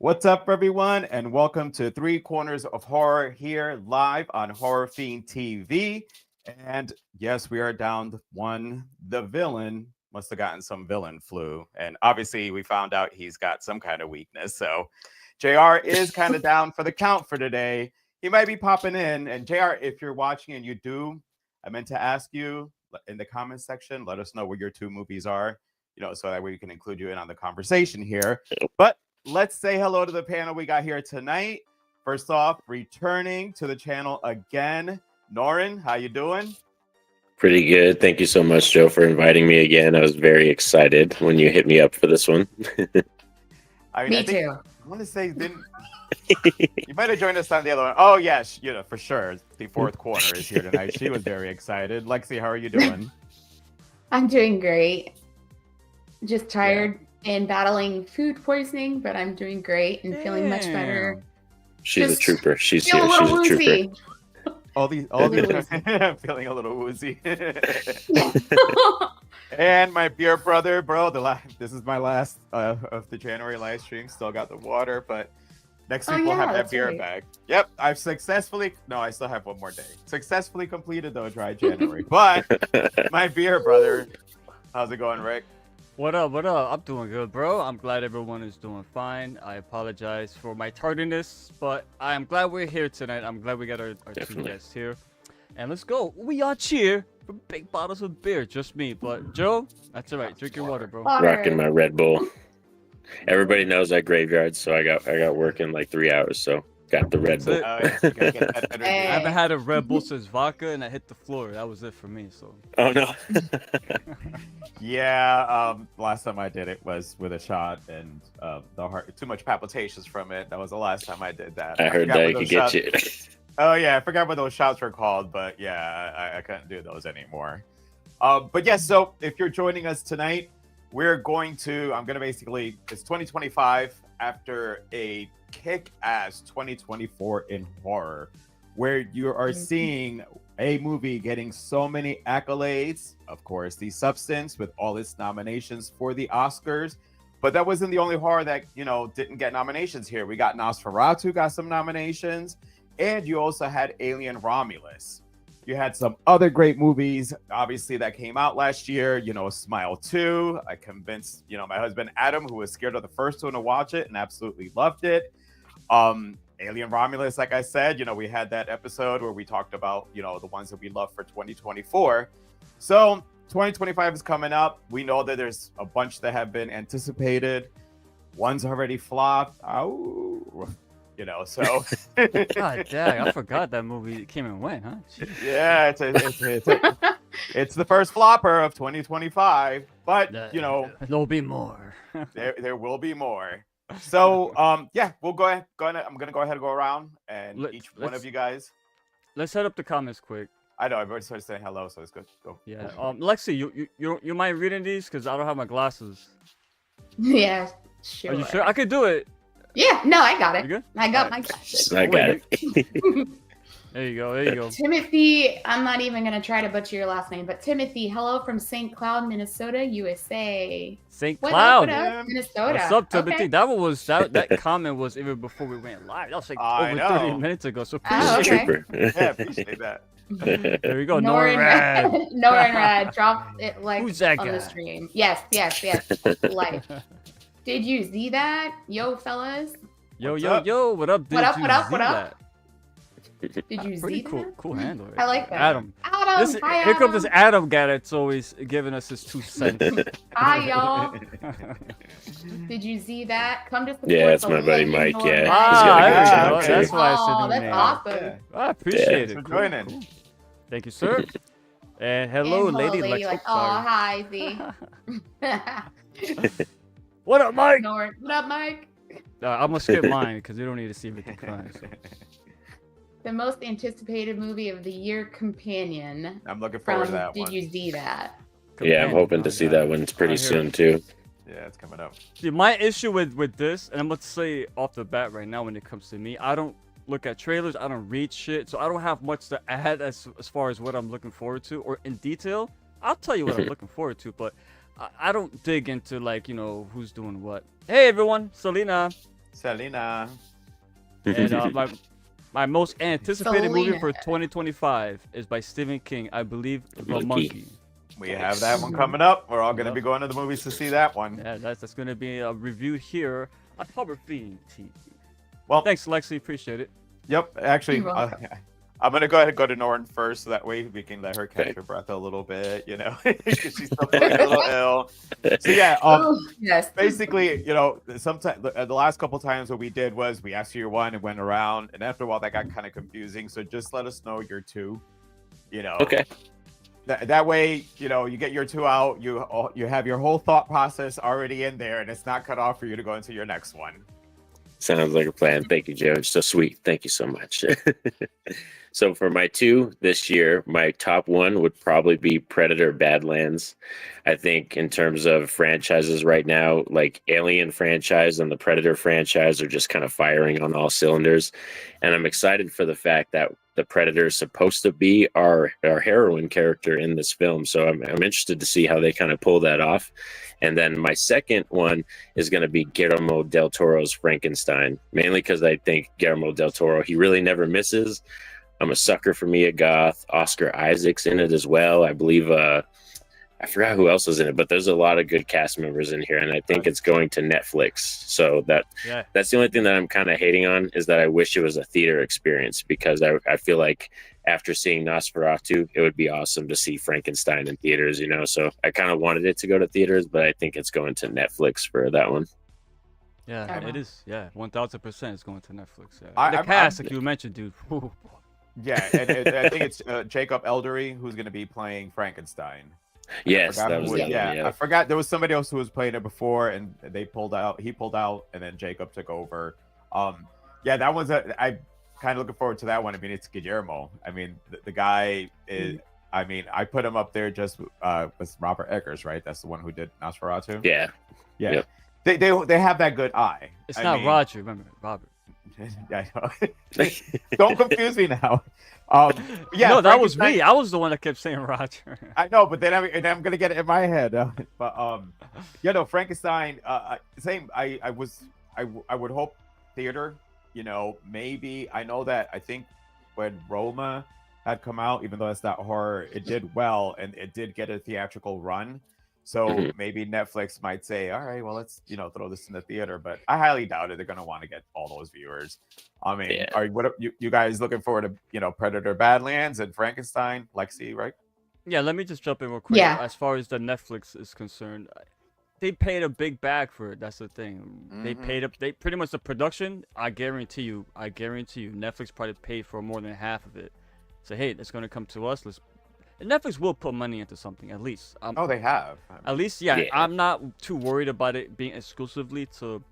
What's up, everyone, and welcome to Three Corners of Horror here live on Horror Fiend TV. And yes, we are down to one. The villain must have gotten some villain flu, and obviously, we found out he's got some kind of weakness. So, JR is kind of down for the count for today. He might be popping in. And JR, if you're watching and you do, I meant to ask you in the comments section, let us know what your two movies are, so that way we can include you in on the conversation here. But let's say hello to the panel we got here tonight. First off, returning to the channel again, Norin, how you doing? Pretty good. Thank you so much, Joe, for inviting me again. I was very excited when you hit me up for this one. I think, I want to say, you might have joined us on the other one. Oh, yes, for sure. The fourth corner is here tonight. She was very excited. Lexi, how are you doing? I'm doing great. Just tired and battling food poisoning, but I'm doing great and feeling much better. She's a trooper. She's here. She's a trooper. All these I'm feeling a little woozy. And my beer brother, bro. This is my last of the January live stream. Still got the water, but next week we'll have that beer back. Yep, I've successfully. No, I still have one more day. Successfully completed though dry January. But my beer brother, how's it going, Rick? What up? What up? I'm doing good, bro. I'm glad everyone is doing fine. I apologize for my tardiness, but I'm glad we're here tonight. I'm glad we got our two guests here. And let's go. We are cheer for big bottles of beer. Just me. But Joe, that's all right. Drink your water, bro. Rocking my Red Bull. Everybody knows that graveyard, so I got work in like 3 hours, so got the Red Bull. I haven't had a Red Bull since vodka, and I hit the floor. That was it for me. So. Oh no. Yeah, last time I did it was with a shot, and the heart too much palpitations from it. That was the last time I did that. I heard that it could get you. Oh yeah, I forgot what those shots were called, but yeah, I couldn't do those anymore. But yes, so if you're joining us tonight, I'm gonna basically, it's 2025 after a kick-ass 2024 in horror, where you are seeing a movie getting so many accolades. Of course, The Substance with all its nominations for the Oscars, but that wasn't the only horror that didn't get nominations here. We got Nosferatu got some nominations, and you also had Alien Romulus. You had some other great movies, obviously, that came out last year. Smile 2. I convinced my husband Adam, who was scared of the first one, to watch it and absolutely loved it. Alien Romulus, like I said, we had that episode where we talked about, the ones that we love for 2024. So 2025 is coming up. We know that there's a bunch that have been anticipated. One's already flopped. So. God dang, I forgot that movie came and went, huh? Jeez. Yeah, it's the first flopper of 2025, but there'll be more. there will be more. So yeah, we'll go ahead. I'm gonna go ahead and go around, and each one of you guys. Let's set up the comments quick. I know everybody started saying hello, so it's good. Go. Yeah. Lexi, you mind reading these because I don't have my glasses. Yeah, sure. Are you sure? I could do it. Yeah, no, I got it. You good? I got my glasses. I got it. There you go. Timothy, I'm not even going to try to butcher your last name, but Timothy, hello from St. Cloud, Minnesota, USA. St. Cloud. What up, Minnesota? What's up, Timothy? Okay. That comment was even before we went live. That was like over 30 minutes ago. So appreciate okay. Yeah, appreciate that. There we go. Norin Rad. Drop it like Who's that on guy? the stream. Yes. Like. Did you see that? Yo, fellas. Yo. What up? What up? Did you see cool, that? Cool handle. Right I like there. that. Adam. Hi, Here comes Adam. this Adam guy that's always giving us his 2 cents. Hi, y'all. Did you see that? Come to support it's the my buddy legend Mike. Norin. Yeah, Ah, he's got a good channel that's too. why I said That's name. awesome. Yeah. I appreciate Thanks it. for joining. Cool. Thank you, sir. And hello, And lady. like, Oh, sorry. hi, Z. What up, Mike? Norin. What up, Mike? I'm gonna skip mine because you don't need to see everything crying. So. The most anticipated movie of the year, Companion. I'm looking forward to that Did one. you see that? Yeah, I'm hoping to see that one pretty soon too. Yeah, it's coming up. See, my issue with this, and I'm gonna say off the bat right now, when it comes to me, I don't look at trailers, I don't read shit, so I don't have much to add as far as what I'm looking forward to or in detail. I'll tell you what I'm looking forward to, but I don't dig into, like, you know, who's doing what. Hey everyone, Selena, Selena. And my most anticipated movie Selena. for 2025 is by Stephen King. I believe The Monkey. Monkey. We have that one coming up. We're all going to be going to the movies to see that one. Yeah, that's going to be a review here on Harbor Fiend TV. Well, Thanks, Lexi. Appreciate it. Yep. Actually, You're welcome. I'm going to go ahead and go to Norin first, so that way we can let her catch Okay. her breath a little bit, you know, because she's still feeling a little ill. So, yeah. Oh, yes. Basically, you know, sometimes the last couple times what we did was we asked you your one and went around, and after a while that got kind of confusing. So just let us know your two, you know. Okay. That way, you know, you get your two out. You have your whole thought process already in there, and it's not cut off for you to go into your next one. Sounds like a plan. Thank you, Joe. So sweet. Thank you so much. So for my two this year, my top one would probably be Predator Badlands. I think in terms of franchises right now, like Alien franchise and the Predator franchise are just kind of firing on all cylinders. And I'm excited for the fact that the Predator is supposed to be our heroine character in this film. So I'm interested to see how they kind of pull that off. And then my second one is going to be Guillermo del Toro's Frankenstein, mainly because I think Guillermo del Toro, he really never misses. I'm a sucker for Mia Goth. Oscar Isaac's in it as well. I believe, I forgot who else was in it, but there's a lot of good cast members in here, and I think it's going to Netflix. So that's the only thing that I'm kind of hating on, is that I wish it was a theater experience, because I feel like after seeing Nosferatu, it would be awesome to see Frankenstein in theaters, you know? So I kind of wanted it to go to theaters, but I think it's going to Netflix for that one. Yeah, Okay. it is. Yeah, 1000% is going to Netflix. Yeah. The I'm- cast, like you mentioned, dude. Whew. Yeah, and I think it's Jacob Eldery who's going to be playing Frankenstein. Yes, I forgot that who was was- the other one, I forgot there was somebody else who was playing it before, and he pulled out, and then Jacob took over. Yeah, that one's I kind of looking forward to that one. I mean, it's Guillermo. I mean, the guy is. I mean, I put him up there just with Robert Eggers, right? That's the one who did Nosferatu. Yeah. Yeah. Yep. They have that good eye. It's I not mean- Roger, remember, Robert. I know. Don't confuse me now. Yeah, No, that was Frankenstein- me. I was the one that kept saying Roger. I know, but then I'm gonna get it in my head. But you know, Frankenstein. Same. I would hope theater. You know, maybe I know that I think when Roma had come out, even though it's not horror, it did well and it did get a theatrical run. So Mhm. maybe Netflix might say, all right, well, let's throw this in the theater. But I highly doubt it. They're gonna want to get all those viewers. I mean, Yeah. what you guys looking forward to? Predator Badlands and Frankenstein, Lexi, right? Yeah, let me just jump in real quick. Yeah. As far as the Netflix is concerned, they paid a big bag for it. That's the thing. They Mhm. paid up. They pretty much the production. I guarantee you. Netflix probably paid for more than half of it. So hey, it's gonna come to us. And Netflix will put money into something at least. Oh, they have. At least, yeah, Yeah. I'm not too worried about it being exclusively to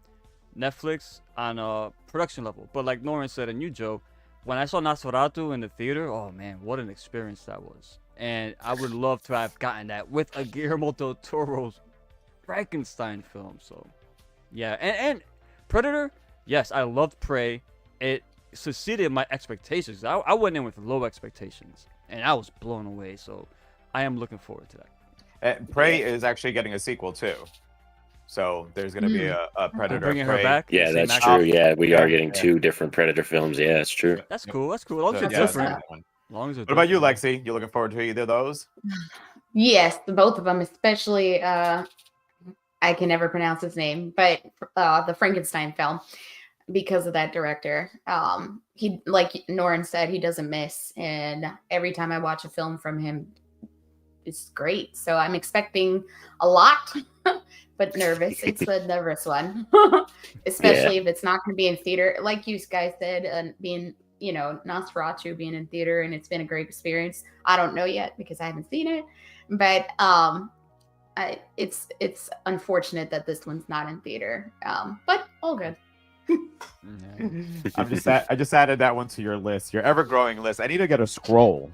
Netflix on a production level. But like Norin said, and you, Joe, when I saw Nosferatu in the theater, oh man, what an experience that was. And I would love to have gotten that with a Guillermo del Toro's Frankenstein film. So, yeah, and Predator, yes, I loved Prey. It succeeded my expectations. I went in with low expectations, and I was blown away. So, I am looking forward to that. And Prey is actually getting a sequel too. So there's going to be a They're Predator. bringing her Prey. back. Yeah, Same that's actor? true. Yeah, we Yeah, are getting yeah. two different Predator films. Yeah, that's true. That's cool. That's cool. As long as So, it's yeah, That's different. awesome. As long as it's What about you, different. Lexi? You looking forward to either of those? Yes, the both of them, especially I can never pronounce his name, but the Frankenstein film, because of that director. He, like Norin said, he doesn't miss, and every time I watch a film from him, it's great. So I'm expecting a lot, but nervous. It's a nervous one, especially if it's not going to be in theater. Like you guys said, being Nosferatu being in theater, and it's been a great experience. I don't know yet because I haven't seen it, but it's unfortunate that this one's not in theater. But all good. Yeah. I just added that one to your list, your ever-growing list. I need to get a scroll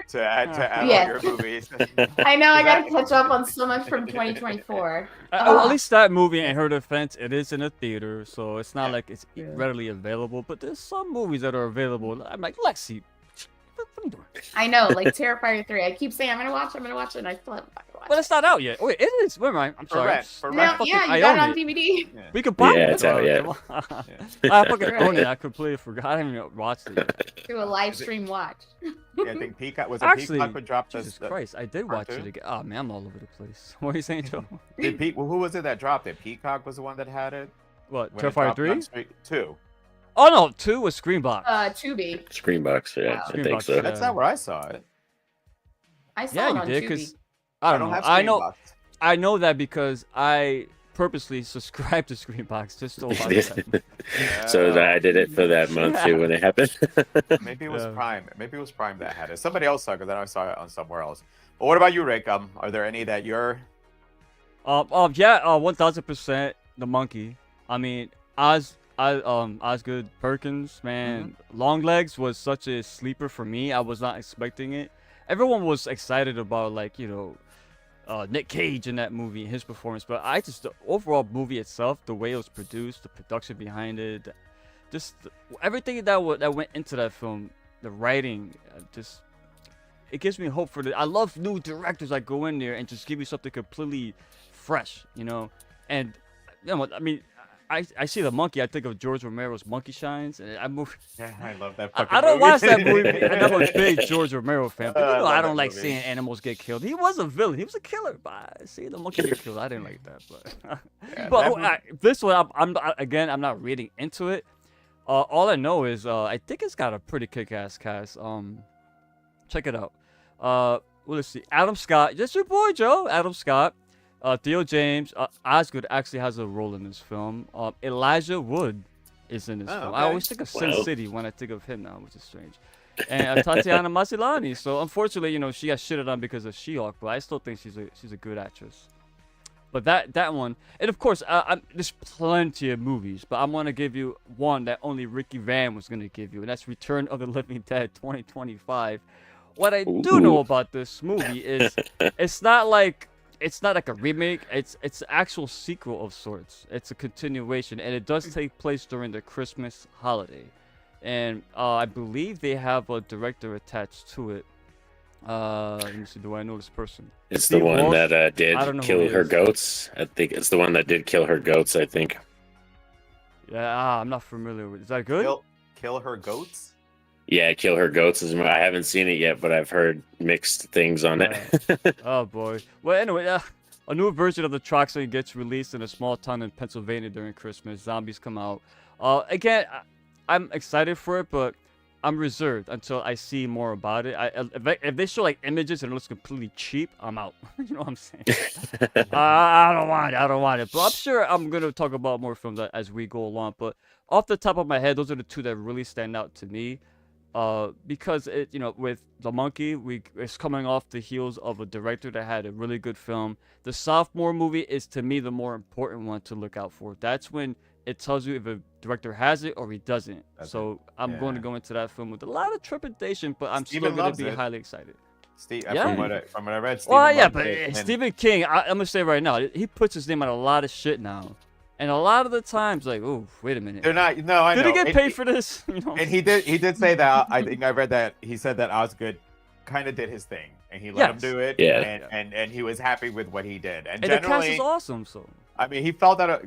to add Yeah. all your movies. I know I got to catch up on so much from 2024. At least that movie, in her defense, it is in a theater, so it's not like it's Yeah. readily available. But there's some movies that are available. I'm like, Lexi, what are you doing? I know, like Terrifier 3. I keep saying I'm gonna watch it, and I still haven't watched it. watch But it's not out yet. Wait, it is. Wait, I'm sorry. rent, for No, rent. yeah, I you got own it on it. DVD. Yeah. We could buy Yeah, it. it's out, yeah. Come on. Yeah. I fucking own it. Right. I completely forgot. I haven't even watched it yet. Do a live stream watch. Yeah, I think Peacock was it Actually, Peacock would drop Jesus this. Christ, I did watch it cartoon? again. Oh man, I'm all over the place. What are you saying, Joe? Well, who was it that dropped it? Peacock was the one that had it. What? When it Terrifier dropped on 3? 2. Oh no, 2 was Screenbox. Tubi. Screenbox, yeah, Wow. I think Screenbox, so. yeah. That's not where I saw it. I saw Yeah, it you on did, Tubi. because I don't know. have I know. Screenbox. I know that because I purposely subscribed to Screenbox just to watch that. So I did it for that month too when it happened. Maybe it was Yeah. Prime. Maybe it was Prime that had it. Somebody else saw it, because then I saw it on somewhere else. But what about you, Rick? Are there any that you're? Yeah, 1000% the monkey. I mean, Osgood Perkins, man, Longlegs was such a sleeper for me. I was not expecting it. Everyone was excited about, like, Nick Cage in that movie, his performance, but the overall movie itself, the way it was produced, the production behind it, everything that went into that film, the writing, it gives me hope for I love new directors that go in there and just give you something completely fresh, and I mean, I see the monkey, I think of George Romero's Monkey Shines, and Yeah, I love that. I don't watch that movie, and I'm a big George Romero fan, but I love I that don't like movie. seeing animals get killed. He was a villain, he was a killer, but seeing the monkey get killed, I didn't like that. But Yeah, but that this one, I'm not reading into it. All I know is I think it's got a pretty kick-ass cast. Check it out. Well, let's see. Adam Scott, just your boy Joe. Adam Scott, Theo James, Osgood actually has a role in this film. Elijah Wood is in this Oh, film. okay. I always think of Sin Wow. City when I think of him now, which is strange. And Tatiana Maslany. So unfortunately, she got shitted on because of She-Hulk, but I still think she's a good actress. But that one, and of course, there's plenty of movies, but I'm gonna give you one that only Ricky Van was gonna give you, and that's Return of the Living Dead 2025. What I do know Ooh. about this movie is it's not like a remake. It's an actual sequel of sorts. It's a continuation, and it does take place during the Christmas holiday. And I believe they have a director attached to it. Let me see. Do I know this person? It's Steve the one Walsh? that I don't did know who kill he her is. goats. I think it's the one that did kill her goats. I think. Yeah, I'm not familiar with. Is that good? kill her goats. Yeah, kill her goats is. I haven't seen it yet, but I've heard mixed things on it. Oh boy. Well, anyway, a new version of the Troxy gets released in a small town in Pennsylvania during Christmas. Zombies come out. Again, I'm excited for it, but I'm reserved until I see more about it. If they show like images and it looks completely cheap, I'm out. You know what I'm saying? I don't want it. I don't want it. But I'm sure I'm gonna talk about more films as we go along. But off the top of my head, those are the two that really stand out to me. Because with The Monkey, it's coming off the heels of a director that had a really good film. The sophomore movie is, to me, the more important one to look out for. That's when it tells you if a director has it or he doesn't. So I'm going to Yeah. go into that film with a lot of trepidation, but I'm Steven still going loves to be it. highly excited. Steve, Yeah. from what I read, Steven Well, yeah, loves but it, and- Stephen King, I'm going to say right now, he puts his name on a lot of shit now. And a lot of the times, like, oh, wait a minute. They're not. No, I know. Did he get And paid for this? You know? And he did say that. I think I read that he said that Osgood kind of did his thing, and he let him Yes. do it. Yeah. And he was happy with what he did. And And the cast generally, is awesome, so. I mean, he felt that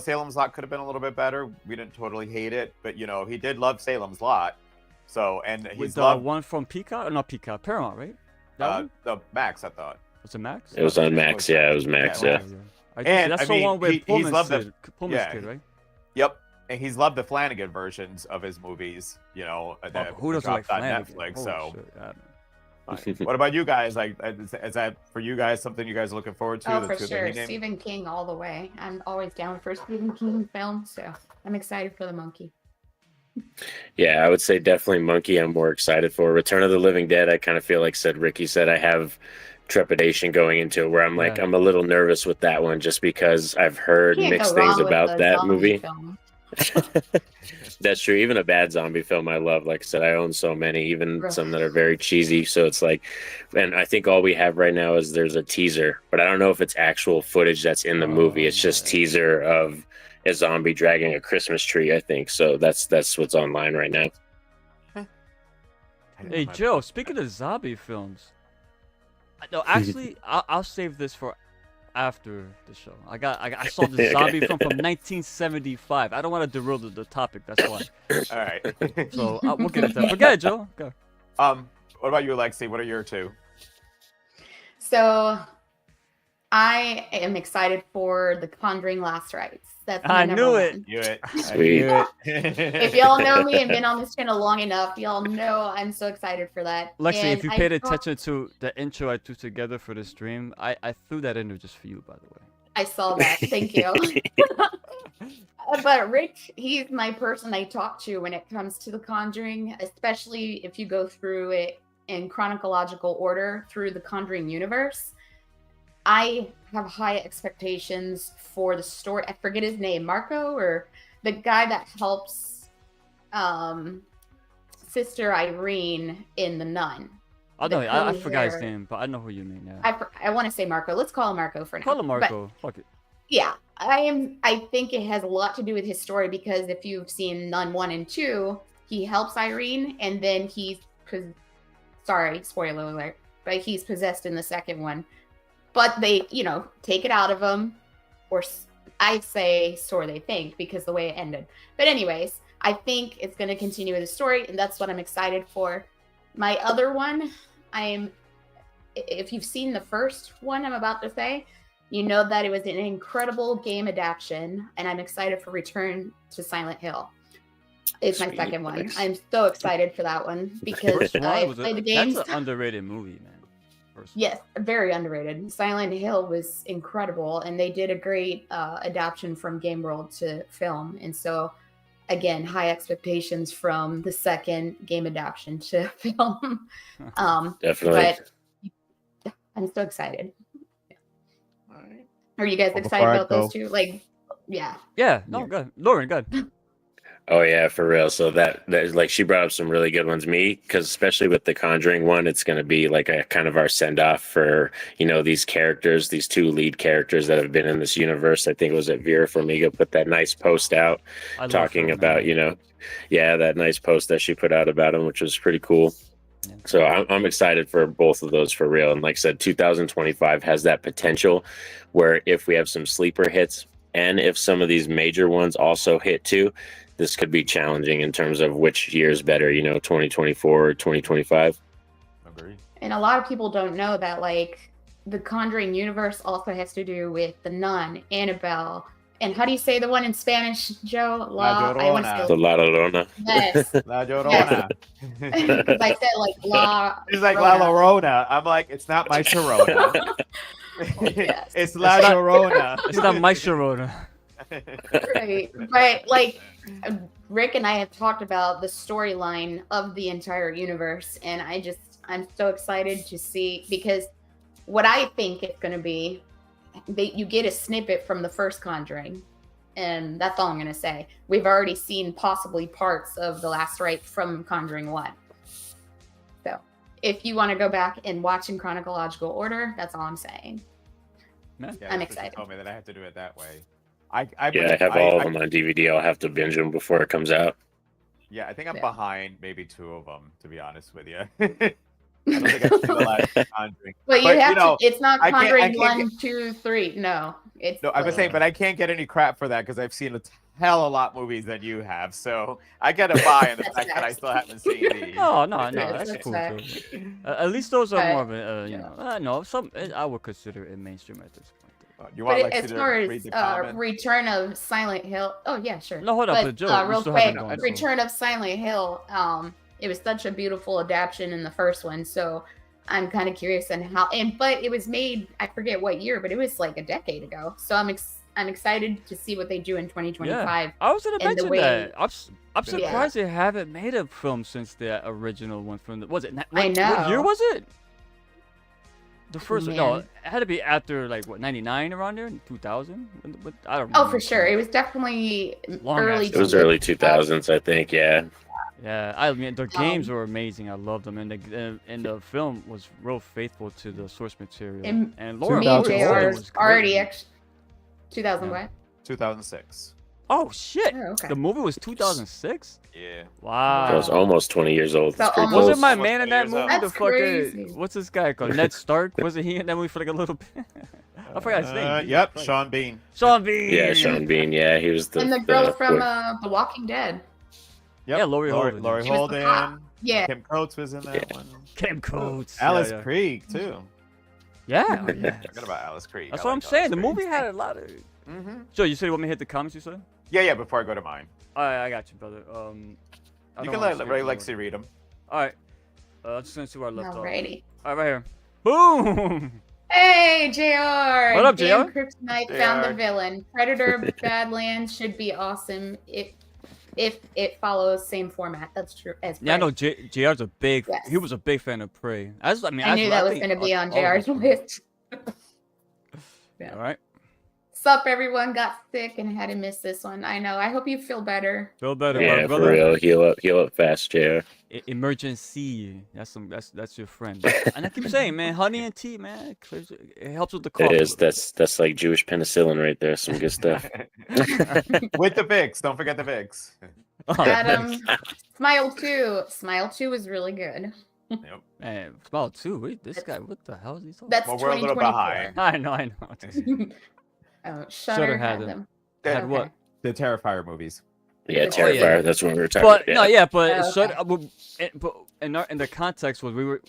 Salem's Lot could have been a little bit better. We didn't totally hate it, but he did love Salem's Lot. So and he's With loved one from Peacock, or not Peacock, Paramount, right? That one? the Max. I thought. Was it Max? It was on Max. Yeah, it was Max. Yeah, Yeah. And, That's I the mean, one with he's Pullman's loved the- kid, Pullman's yeah, kid, right? Yep. And he's loved the Flanagan versions of his movies. That Who doesn't like dropped on Flanagan? Netflix. Holy So. shit, yeah, man. What about you guys? Like, is that for you guys something you guys are looking forward to? Oh, the for two that sure. he named? Stephen King all the way. I'm always down for a Stephen King film, so I'm excited for The Monkey. Yeah, I would say definitely Monkey. I'm more excited for Return of the Living Dead. I kind of feel like Ricky said, I have trepidation going into it where I'm like, Yeah. I'm a little nervous with that one just because I've heard Can't mixed go things wrong with about a that zombie movie. film. That's true. Even a bad zombie film I love. Like I said, I own so many, even Right. some that are very cheesy. So it's like, and I think all we have right now is there's a teaser, but I don't know if it's actual footage that's in the movie. It's just teaser of a zombie dragging a Christmas tree, I think. So that's what's online right now. Hey, Joe, speaking of zombie films, No, actually, I'll save this for after the show. I saw the zombie film from 1975. I don't want to derail the topic. That's why. All right. So we'll get into that. But go ahead, Joe. Go. What about you, Lexi? What are your two? So I am excited for The Conjuring Last Rites. That's my I number knew one. it. You it. Sweet. If y'all know me and been on this channel long enough, y'all know I'm so excited for that. Lexi, And if you I paid saw- attention to the intro I threw together for this stream, I threw that in there just for you, by the way. I saw that. Thank you. But Rick, he's my person I talk to when it comes to The Conjuring, especially if you go through it in chronological order through the Conjuring universe. I have high expectations for the story. I forget his name, Marco, or the guy that helps Sister Irene in The Nun. I The know. I curly forgot his hair. name, but I know who you mean. Yeah. I want to say Marco. Let's call him Marco for now. Call him But- Marco. Fuck it. yeah, I think it has a lot to do with his story because if you've seen Nun 1 and 2, he helps Irene and then sorry, spoiler alert, but he's possessed in the second one. But they, take it out of him, or I say so they think because the way it ended. But anyways, I think it's going to continue with the story and that's what I'm excited for. My other one, if you've seen the first one I'm about to say, you know that it was an incredible game adaptation, and I'm excited for Return to Silent Hill. It's my Sweet. second one. Nice. I'm so excited for that one because First one I was played the games. That's an underrated movie, man. First one. Yes, very underrated. Silent Hill was incredible, and they did a great adaptation from game world to film. And so, again, high expectations from the second game adaptation to film. Definitely. But I'm so excited. All right. Are you guys Well, excited before I about those go- two? Like, yeah. Yeah. No. Yeah. Good. Lauren. Good. Oh yeah, for real. So that like she brought up some really good ones. Me, because especially with the Conjuring one, it's going to be like a kind of our send off for these characters, these two lead characters that have been in this universe. I think it was at Vera Farmiga put that nice post out I love talking her, about man. that nice post that she put out about him, which was pretty cool. Yeah. So I'm excited for both of those for real. And like I said, 2025 has that potential where if we have some sleeper hits and if some of these major ones also hit too, this could be challenging in terms of which year is better, 2024 or 2025. Agree. And a lot of people don't know that, like, the Conjuring universe also has to do with the Nun, Annabelle, and how do you say the one in Spanish, Joe? La I want to Llorona. The say La Llorona. yes. La Llorona. Because I said like La. She's like La Llorona. I'm like, it's not my Sharona. Yes. It's La It's not- Llorona. It's not my Sharona. Right, but like Rick and I have talked about the storyline of the entire universe, and I'm so excited to see, because what I think it's going to be, you get a snippet from the first Conjuring, and that's all I'm going to say. We've already seen possibly parts of the last rite from Conjuring 1. So if you want to go back and watch in chronological order, that's all I'm saying. Yeah, I'm that's what she excited. told me that I have to do it that way. I have all of them on DVD. I'll have to binge them before it comes out. Yeah, I think I'm Yeah. behind maybe 2 of them, to be honest with you. I don't think I've seen the last Conjuring. But you But, have you know, to. It's not I can't- I Conjuring can't 1, 2, 3. No, it's. No, I was like- saying, but I can't get any crap for that because I've seen a hell a lot movies than you have. So I get a buy in the That's fact that I facts. still haven't seen these. Oh no, no, Yes, that's that's cool. fair. Too. At least those are But- more of a, no, some I would consider it mainstream at this point. You But want Lexi as to far read as the comment? Return of Silent Hill, oh yeah, sure. No, hold up, but Joe, we real still quick, haven't gone. Return of Silent Hill, it was such a beautiful adaptation in the first one, so I'm kind of curious on how. But it was made, I forget what year, but it was like a decade ago. So I'm excited to see what they do in 2025. I was gonna and the mention way- that. I'm Yeah. surprised they haven't made a film since the original one from the. Was it? What year know. was it? The first one? No, Man. it had to be after like what 99 around there, 2000. I don't. Oh, remember. for sure, it was definitely Long early. ass It was 2000s. early 2000s, I think. Yeah. Yeah, I mean the games Um, were amazing. I loved them, and the film was real faithful to the source material. And And Laura Me and 2006. JR Morgan is was great. already 2000 Yeah. what? 2006. Oh shit! Oh, okay. The movie was 2006. Yeah. Wow. That was almost 20 years old. So That's pretty almost- Wasn't my Almost man in 20 that years old. movie? The That's fucking crazy. what's this guy called? Ned Stark? Wasn't he in that movie for like a little bit? I forgot his name. Jesus Yep, Christ. Sean Bean. Sean Bean. Yeah, Sean Bean. Yeah, he was the. And the girl from fourth. The Walking Dead. Yep. Yeah, Laurie Holden. Laurie She was the cop. Holden. Yeah. Kim Coates was in that one. Kim Coates. Alice yeah. Krieg too. Yeah. Yeah. yeah. Forgot about Alice Krieg. That's I what I'm liked saying. The Alice movie had a lot of. Krieg. Mhm. Joe, you said you want me to hit the comments? You said. Yeah. Before I go to mine, All right, I got you, brother. I you don't can wanna let skip forward. Lexi read them. All right. I'm just gonna see where I left off. Alrighty. All right, right here. Boom. Hey, JR! What up, Damn, JR? Kryptonite found the JR. villain. Predator Badlands should be awesome if it follows same format. That's true. As Yeah, I Prey. know JR's a big. Yes. He was a big fan of Prey. I knew that was going to be on JR's list. Yeah. All right. Sup, everyone got sick and had to miss this one. I know. I hope you feel better. Feel better, Yeah, my for brother. real. Heal up fast, JR. Emergency. That's your friend. And I keep saying, man, honey and tea, man, it helps with the cough. It is. That's like Jewish penicillin right there. Some good stuff. With the Vicks. Don't forget the Vicks. Adam, Smile 2. Smile 2 is really good. Yep. Man, Smile 2. Wait, this guy, what the hell is he talking? That's Well, we're a little 2024. behind. I know. Oh, Shudder Shudder had had them. them. Had Okay. what? The Terrifier movies. Yeah, Oh, Terrifier. yeah. That's what we were talking But about. no, yeah, but Oh, in the context was we were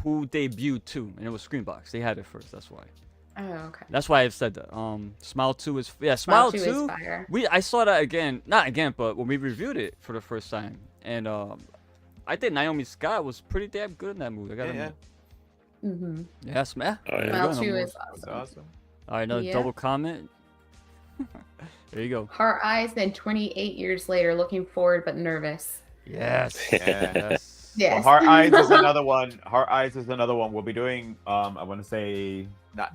who debuted too, and it was Screenbox. They had it first. That's why. Oh, okay. That's why I said that. Smile 2 is Smile 2. is fire. I saw that again, not again, but when we reviewed it for the first time, and I think Naomi Scott was pretty damn good in that movie. I gotta Yeah. Mm-hmm. yeah, Smile. Oh, yeah. Smile 2 That's is awesome. awesome. All right, another Yeah. double comment. There you go. Heart Eyes and 28 years later, looking forward but nervous. Yes. Yeah. Yes. Yes. Well, Heart Eyes is another one. Heart Eyes is another one. We'll be doing. I want to say not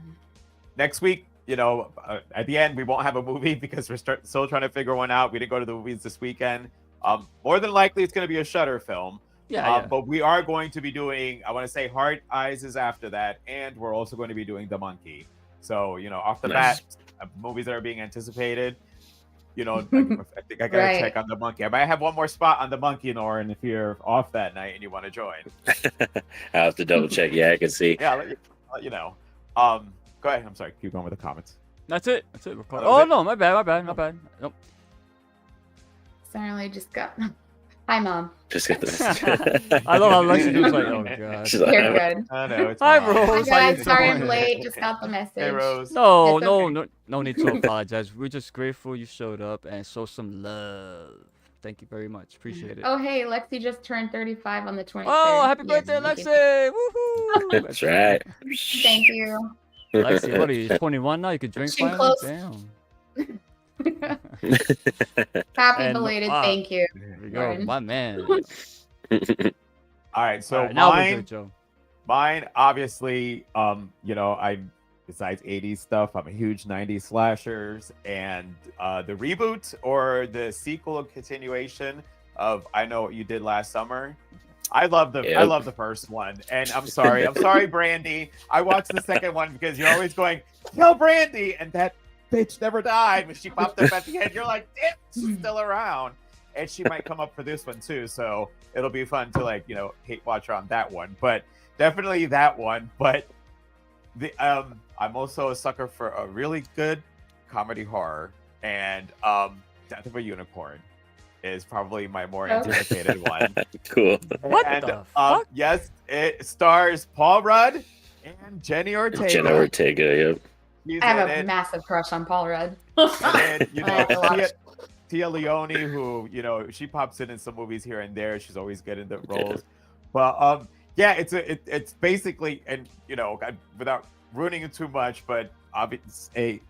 next week. You know, at the end we won't have a movie because we're still trying to figure one out. We didn't go to the movies this weekend. More than likely it's going to be a Shudder film. Yeah. But we are going to be doing. I want to say Heart Eyes is after that, and we're also going to be doing The Monkey. So you know, off the Nice. bat, movies that are being anticipated. You know, I think I gotta Right. check on The Monkey. I might have one more spot on The Monkey, Norin, if you're off that night and you want to join. I'll have to double check. Yeah, I can see. Yeah, I'll let you know. Go ahead. I'm sorry. Keep going with the comments. That's it. That's it. That was Oh it? no, my bad. Nope. Sorry, just got. Hi, Mom. Just get this. I love how Lexi was like, oh god. She's like, You're good. I know. It's Hi, fine. Rose. Hi, how you guys. Sorry I'm doing? late. Just got the message. Hey, Rose. No, It's no, okay. no need to apologize. We're just grateful you showed up and show some love. Thank you very much. Appreciate it. Oh, hey, Lexi just turned 35 on the 23rd. Oh, happy Yes, birthday, thank you. Lexi! Woohoo! That's right. Thank you. Lexi, what are you, 21 now? You can drink Pushing finally? close. Damn. Happy And, belated wow. thank you. There we go, Norin. my man. All right. So All right, now we're mine, good, Joe. mine, obviously, you know, besides 80s stuff, I'm a huge 90s slashers, and the reboot or the sequel and continuation of I Know What You Did Last Summer. I love the Yep. first one, and I'm sorry, Brandy. I watched the second one because you're always going, kill Brandy, and that bitch never died when she popped up at the end. You're like, damn, she's still around, and she might come up for this one too. So it'll be fun to hate watch her on that one, but definitely that one. But the I'm also a sucker for a really good comedy horror, and Death of a Unicorn is probably my more Okay. anticipated one. Cool. What And, the fuck? yes, it stars Paul Rudd and Jenny Ortega. Jenna Ortega, yep. She's I have in a it. massive crush on Paul Rudd. And, I have to watch. Tia Leone, who she pops in some movies here and there. She's always good in the roles. But yeah, it's basically, and without ruining it too much, but obviously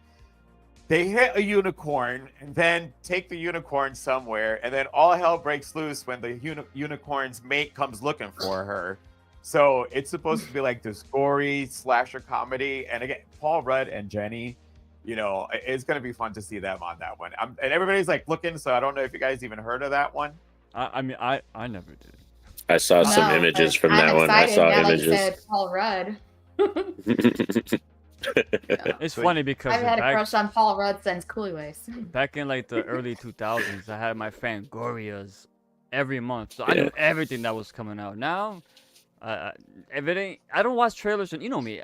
they hit a unicorn and then take the unicorn somewhere, and then all hell breaks loose when the unicorn's mate comes looking for her. So it's supposed to be like this gory slasher comedy, and again, Paul Rudd and Jenny, it's gonna be fun to see them on that one. And everybody's like looking, so I don't know if you guys even heard of that one. I mean, I never did. I saw some No, images but from I'm that one. I excited saw now that you images. said Paul Rudd. It's So funny because I've had a back, crush on Paul Rudd since Cooley Ways. back in like the early 2000s, I had my Fangorias every month, so I Yeah. knew everything that was coming out. Now, if it ain't, I don't watch trailers, and you know me,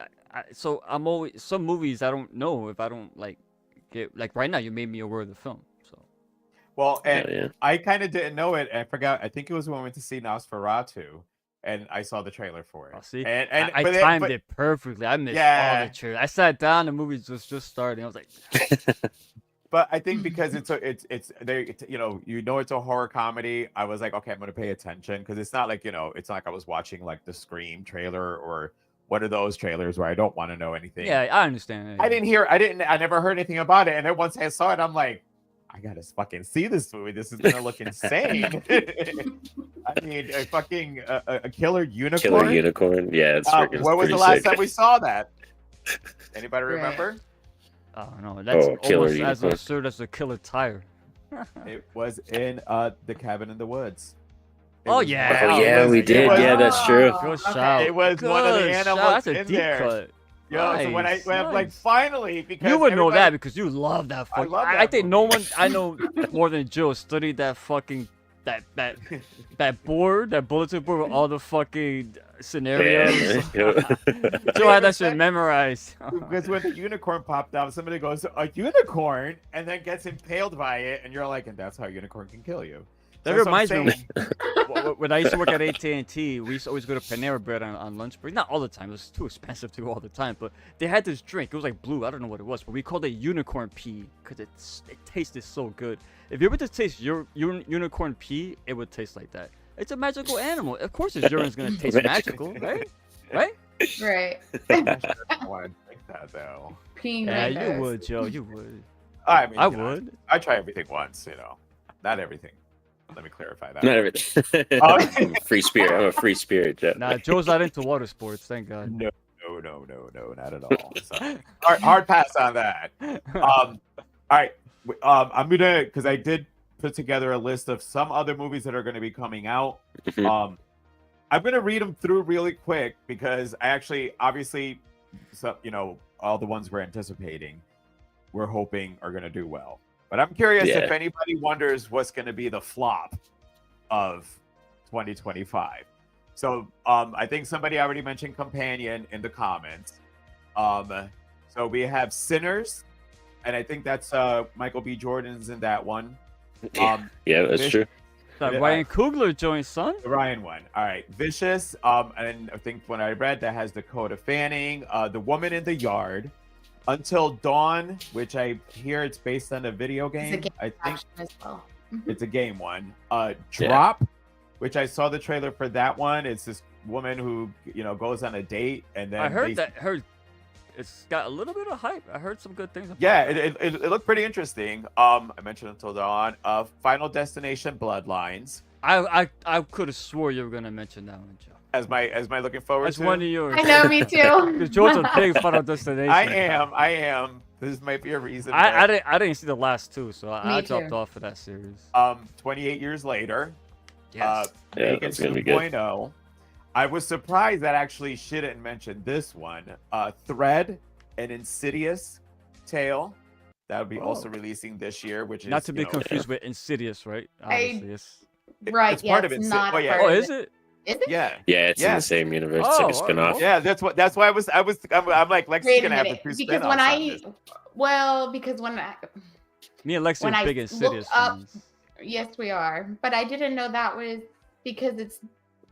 so I'm always some movies I don't know if I don't like get like right now. You made me aware of the film, so Well, and yeah. I kind of didn't know it. I forgot. I think it was when we went to see Nosferatu, and I saw the trailer for it. I'll see. And I but timed but it perfectly. I missed all yeah, the trailers. I sat down, the movie was just starting. I was like, but I think because it's they you know it's a horror comedy. I was like, okay, I'm gonna pay attention because it's not like it's not like I was watching like the Scream trailer or one of those trailers where I don't want to know anything. yeah, I understand. I never heard anything about it, and then once I saw it, I'm like, I gotta fucking see this movie. This is gonna look insane. I mean, a killer unicorn. Killer unicorn. Yeah, it's freaking. When was the pretty last sick. time we saw that? Anybody Right. remember? I don't know. That's Killer almost as unicorn. absurd as a killer tire. It was in the Cabin in the Woods. It Oh, was yeah. one- Oh yeah, we it did. was- Yeah, that's true. Good Okay. shout. It was one of the Good shout. animals That's a in deep there. cut. Yo, so when Nice, I'm like, nice. finally, because You would know that everybody- because you love that I fucking. love I that think no movie. one I know more than Joe studied that fucking that board, that bulletin board with all the fucking scenarios. Yeah. Joe had that shit memorized. Because when the unicorn popped out, somebody goes, a unicorn, and then gets impaled by it, and you're like, and that's how a unicorn can kill you. That So that's reminds what I'm me saying. when I used to work at AT&T, we used to always go to Panera Bread on lunch break. Not all the time; it was too expensive to go all the time. But they had this drink. It was like blue. I don't know what it was, but we called it unicorn pee because it tasted so good. If you were to taste your unicorn pee, it would taste like that. It's a magical animal. Of course, its urine is gonna taste magical, right? Right? Right. I want to drink that though. Peeing Yeah, you windows. would, Joe. You would. I mean, I you know, would. I try everything once, not everything. Let me clarify that. Not everything. Oh. I'm a free spirit. I'm a free spirit, Jeff. Nah, Joe's not into water sports. Thank God. No, not at all. So, hard pass on that. All right. I'm gonna, because I did put together a list of some other movies that are going to be coming out. Mhm. I'm gonna read them through really quick because I actually, obviously, so all the ones we're anticipating, we're hoping are going to do well. But I'm curious Yeah. if anybody wonders what's going to be the flop of 2025. So I think somebody already mentioned Companion in the comments. So we have Sinners, and I think that's Michael B. Jordan's in that one. Yeah, that's true. That Yeah. Ryan Coogler joint, son. The Ryan one. All right. Vicious. And I think when I read that has Dakota Fanning, The Woman in the Yard, Until Dawn, which I hear it's based on a video game. game I think Action as well. it's a game one. Drop, which I saw the trailer for that one. It's this woman who goes on a date and then I heard it's got a little bit of hype. I heard some good things about Yeah, it. it looked pretty interesting. I mentioned Until Dawn. Final Destination Bloodlines. I could have swore you were gonna mention that one, Joe. As my looking forward That's to. one of yours. I know, me too. Because Joe's a big Final Destination. I am. This might be a reason. I didn't see the last two, so I Me dropped too. off of that series. 28 years later. Yes. Yeah, Vegas that's gonna be good. 2.0. I was surprised that actually she didn't mention this one. Thread, an Insidious tale. That would be also releasing this year, which is Not to be confused with Insidious, right? Obviously, Right, It's part yeah, of it's it. not Oh, yeah. part Oh, of is it? Is it? Yeah. Yeah, it's in Yeah. the same universe. Oh, It's like a spinoff. Yeah, that's why I'm like, Lexi's Wait a gonna have the minute, two because spin-offs when on I, this. because when I, Me and Lexi When are I big looked Insidious up- fans. yes, we are, but I didn't know that was because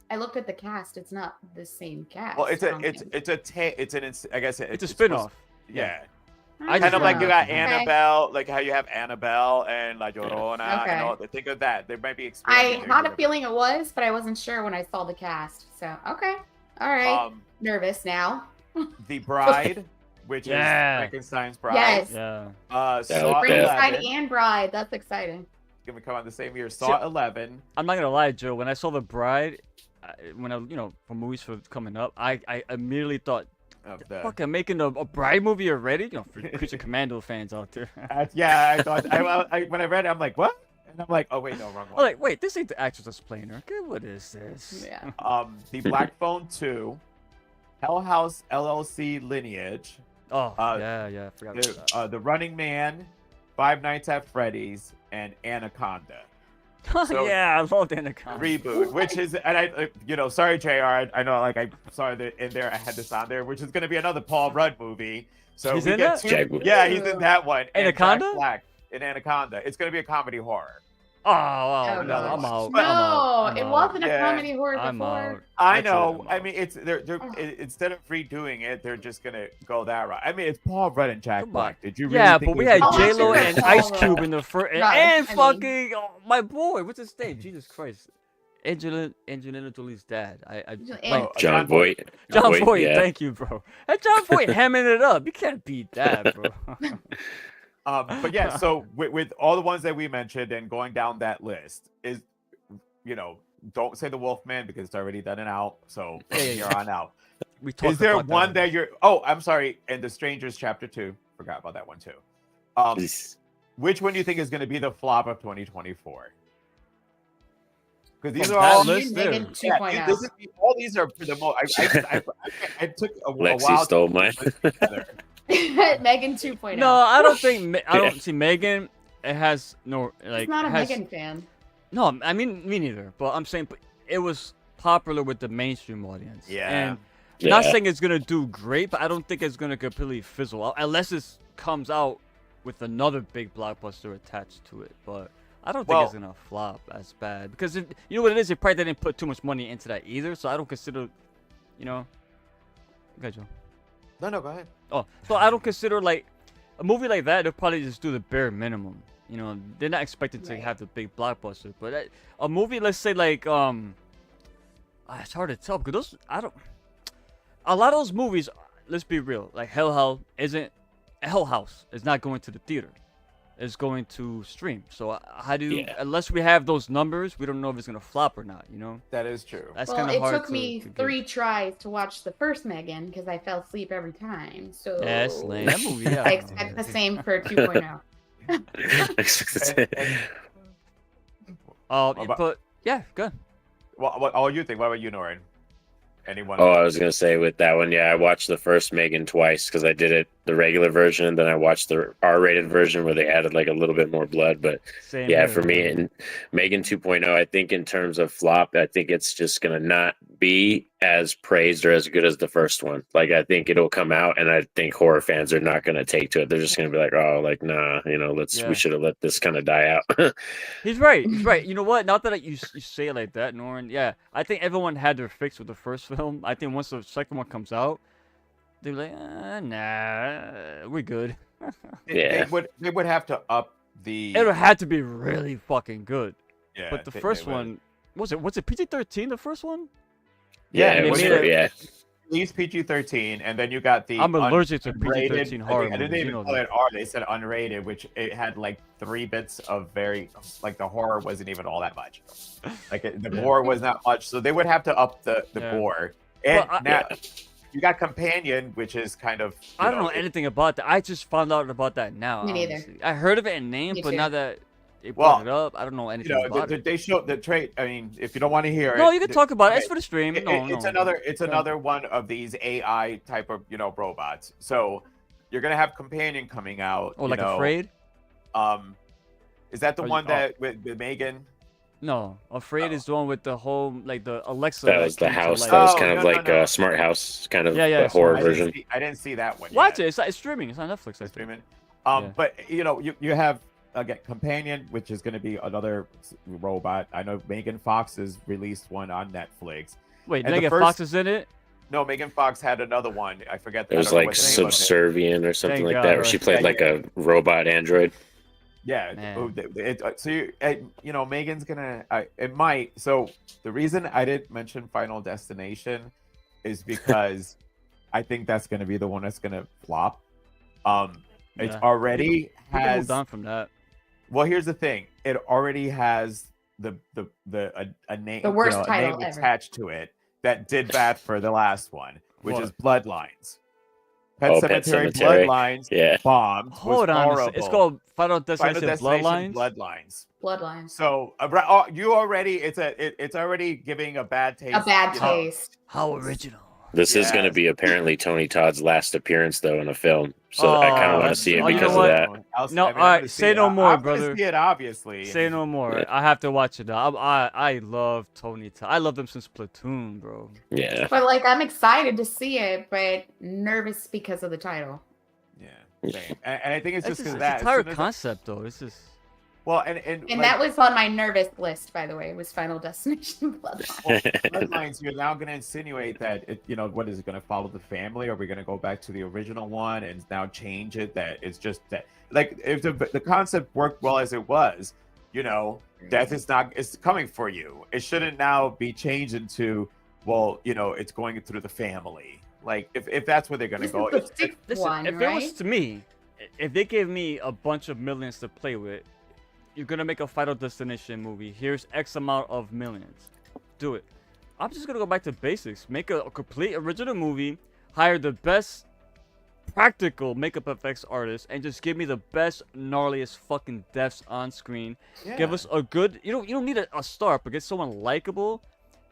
I looked at the cast. It's not the same cast. Well, it's I a don't it's think. it's a I guess It's a supposed- spin-off. Yeah. I Kind just of like read you that. got Okay. Annabelle, like how you have Annabelle and La Llorona. Okay. And all, think of that. They might be I expanding. had a feeling it was, but I wasn't sure when I saw the cast. So okay, all right. Nervous now. The Bride, which Yeah. is Frankenstein's Bride. Yes. Yeah. Saw Frankenstein 11. and Bride. That's exciting. Gonna come out the same year. Saw 11. I'm not gonna lie, Joe. When I saw The Bride, when I for movies for coming up, I immediately thought, Of the, fuck, I'm making a Bride movie already. For Creature Commando fans out there. yeah, I thought when I read it, I'm like, what? And I'm like, oh wait, no, wrong I'm one. like, wait, this ain't the actress that's playing her. Okay, what is this? Yeah. The Black Phone 2, Hell House LLC Lineage, Oh, Uh, yeah, I forgot about that. The Running Man, Five Nights at Freddy's, and Anaconda. So, yeah, I love Anaconda. Reboot, which is, and sorry, JR, I know, like, I saw that in there, I had this on there, which is going to be another Paul Rudd movie. So He's we in get that? two, yeah, he's in that one. And Anaconda? Jack Black in Anaconda. It's going to be a comedy horror. Oh, Oh, no, I'm out. No, I'm it out. wasn't a Yeah. comedy horror I'm before. out. I Actually, know. I'm I out. mean, instead of redoing it, they're just gonna go that route. I mean, it's Paul Rudd and Jack Come on. Black. Did you really Yeah, think but we it had was gonna be Oh, J Lo sure. and serious? Ice Paul Cube Rudd. in the first, Right, and I mean- fucking my boy. What's his name? Jesus Christ, Angelina Jolie's dad. I And- John Voight. John Voight. yeah. Thank you, bro. And John Voight hamming it up. You can't beat that, bro. But yeah, so with all the ones that we mentioned and going down that list is, don't say the Wolfman because it's already done and out. So from Yeah. here on out. We talked Is there about one that you're? Oh, I'm sorry. And The Strangers Chapter 2. Forgot about that one too. Jeez. Which one do you think is going to be the flop of 2024? Because these From are that all list there. Megan Yeah, 2.0. all these are for the most. I took a Lexi while stole to mine. put this together. Megan 2.0. No, I don't think. I don't see Megan. It has no like. He's not a it has, Megan fan. No, I mean me neither. But I'm saying, but it was popular with the mainstream audience. Yeah. And Yeah. not saying it's gonna do great, but I don't think it's gonna completely fizzle out unless it comes out with another big blockbuster attached to it. But I don't think it's gonna flop as bad because you know what it is. They probably didn't put too much money into that either. So I don't consider, Okay, Joe. No, go ahead. Oh, so I don't consider like a movie like that. They'll probably just do the bare minimum. They're not expected to Right. have the big blockbuster. But a movie, let's say like it's hard to tell because a lot of those movies. Let's be real. Like Hell House is not going to the theater. It's going to stream. So how do you? Yeah. Unless we have those numbers, we don't know if it's gonna flop or not. That is true. That's Well, kind of it hard took to me gauge. 3 tries to watch the first Megan because I fell asleep every time. So Yeah, it's lame. That movie. Yeah. I expect the same for 2.0. But yeah, good. What you think? What about you, Norin? Anyone? Oh, I was gonna say with that one, yeah, I watched the first Megan twice because I did it the regular version, and then I watched the R-rated version where they added like a little bit more blood. But Same yeah, here, for me, and Megan 2.0, I think in terms of flop, I think it's just gonna not be as praised or as good as the first one. Like I think it'll come out, and I think horror fans are not gonna take to it. They're just gonna be like, oh, like nah, Yeah. we should have let this kind of die out. He's right. He's right. You know what? Not that you say it like that, Norin. Yeah, I think everyone had their fix with the first film. I think once the second one comes out, they're like, nah, we're good. Yeah. They would have to up the. It had to be really fucking good. Yeah, But the they first would. one, was it PG-13? The first one? yeah, they it was made for, it- yeah. At least PG-13, and then you got the. I'm allergic to unrated- PG-13 horror I didn't movies, even call it R. They said unrated, which it had like 3 bits of like the horror wasn't even all that much. Like the gore was not much, so they would have to up the Yeah. gore. And Well, now you got Companion, which is kind of. I don't know anything about that. I just found out about that now. Me neither. honestly. I heard of it in name, Me but too. now that they Well, brought it up, I don't know anything about it. They showed the trait. I mean, if you don't want to hear it, No, you can talk about it. It's okay. for the stream. It's No. another one of these AI type of robots. So you're gonna have Companion coming out. Oh, like Afraid? Is that the Are you- one that with Megan? No, Afraid Oh. is the one with the whole like the Alexa. That was the came to house. life. That was Oh, kind of no, like no. a smart house, kind of Yeah, yeah, the horror smart. version. I didn't see that one. Watch yet. it. It's streaming. It's on Netflix. I think. Streaming. Yeah. But you have again Companion, which is going to be another robot. I know Megan Fox has released one on Netflix. Wait, And the Megan first- Fox is in it? No, Megan Fox had another one. I forget. It I was don't know like what the name of it. Subservient or something Thank like God, that, where she right. played Yeah, like a robot android. Yeah. Man. So Megan's gonna. It might. So the reason I didn't mention Final Destination is because I think that's gonna be the one that's gonna flop. It's Yeah. already People has. moved on from that. Well, here's the thing. It already has a name. The worst a title name ever. attached to it that did bad for the last one, which What? is Bloodlines. Pet Oh, Pet Cemetery Cemetery. Bloodlines Yeah. bombed. Hold was on. horrible. It's called Final Destination, Final Destination Bloodlines. Bloodlines. Bloodlines. So you already it's already giving a bad taste. A bad you know. taste. How original. This is going to Yes. be apparently Tony Todd's last appearance, though, in a film. So I kind of want to see it Oh, you because know of what? that. No, I'm all right, gonna see say it. no more, I'm gonna brother. see it, obviously. Say no more. Yeah. I have to watch it now. I love Tony Todd. I love them since Platoon, bro. Yeah. But like, I'm excited to see it, but nervous because of the title. Yeah, same. And I think it's just It's because the that. as entire soon as concept, though. It's just. well, and And like, that was on my nervous list, by the way. Was Final Destination Bloodline. Bloodlines, you're now going to insinuate that what is it going to follow the family? Or are we going to go back to the original one and now change it? That it's just that, like, if the concept worked well as it was, death is coming for you. It shouldn't now be changed into, well, it's going through the family. Like, if that's where they're going to This go, is the sixth Listen, one, if right? it was to me, if they gave me a bunch of millions to play with, you're gonna make a Final Destination movie. Here's X amount of millions. Do it. I'm just gonna go back to basics. Make a complete original movie. Hire the best practical makeup effects artists and just give me the best gnarliest fucking deaths on screen. Give Yeah. us a good. You don't need a star, but get someone likable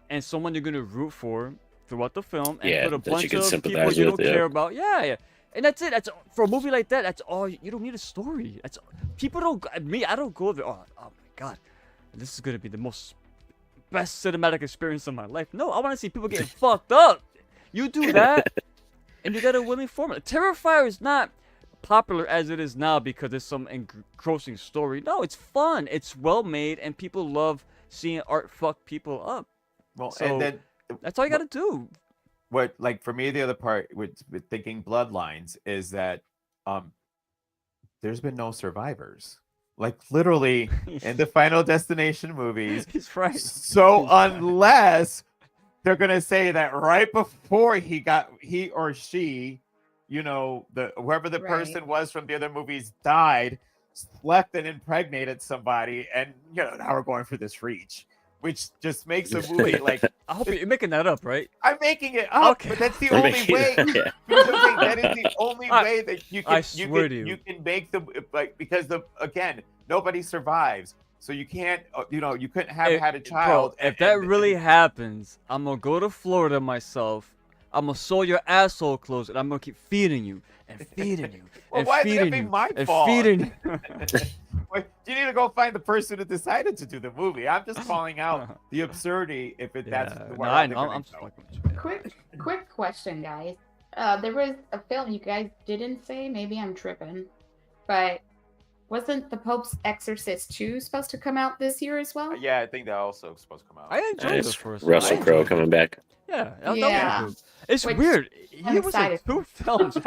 and someone you're gonna root for throughout the film, and Yeah, put a that you bunch can of people sympathize you with, don't yeah. care about. Yeah. And that's it. That's for a movie like that. That's all. You don't need a story. That's people don't. I don't go there. Oh my god, this is gonna be the most best cinematic experience of my life. No, I want to see people getting fucked up. You do that, and you got a winning formula. Terrifier is not popular as it is now because it's some engrossing story. No, it's fun. It's well made, and people love seeing art fuck people up. Well, So, and then That's all you gotta do. what, like, for me, the other part with thinking Bloodlines is that there's been no survivors, like, literally, in the Final Destination movies. He's right. So He's right. unless they're gonna say that right before he or she, whoever the Right. person was from the other movies died, slept and impregnated somebody, and now we're going for this reach, which just makes a movie like, I hope you're making that up, right? I'm making it up, Okay. but that's the I'm only making way. it- yeah. You know what I'm saying? That is the only I- way that you I can swear to you. you can make the, like, because again, nobody survives, so you can't you couldn't have had a child. Bro, if that really happens, I'm gonna go to Florida myself. I'm gonna sew your asshole closed, and I'm gonna keep feeding you and feeding you Well, and why did it feeding be you my and fault? feeding you. Wait, you need to go find the person who decided to do the movie. I'm just calling out the absurdity if that's Yeah, the no, way I they're know. gonna I'm just go. fucking with you. Quick question, guys. There was a film you guys didn't say. Maybe I'm tripping, but wasn't The Pope's Exorcist 2 supposed to come out this year as well? Yeah, I think that also is supposed to come out. I enjoyed the Nice. first Russell one. I Crowe enjoyed it. coming back. Yeah, that Yeah. was good. It's Which weird. I'm He was in excited two films.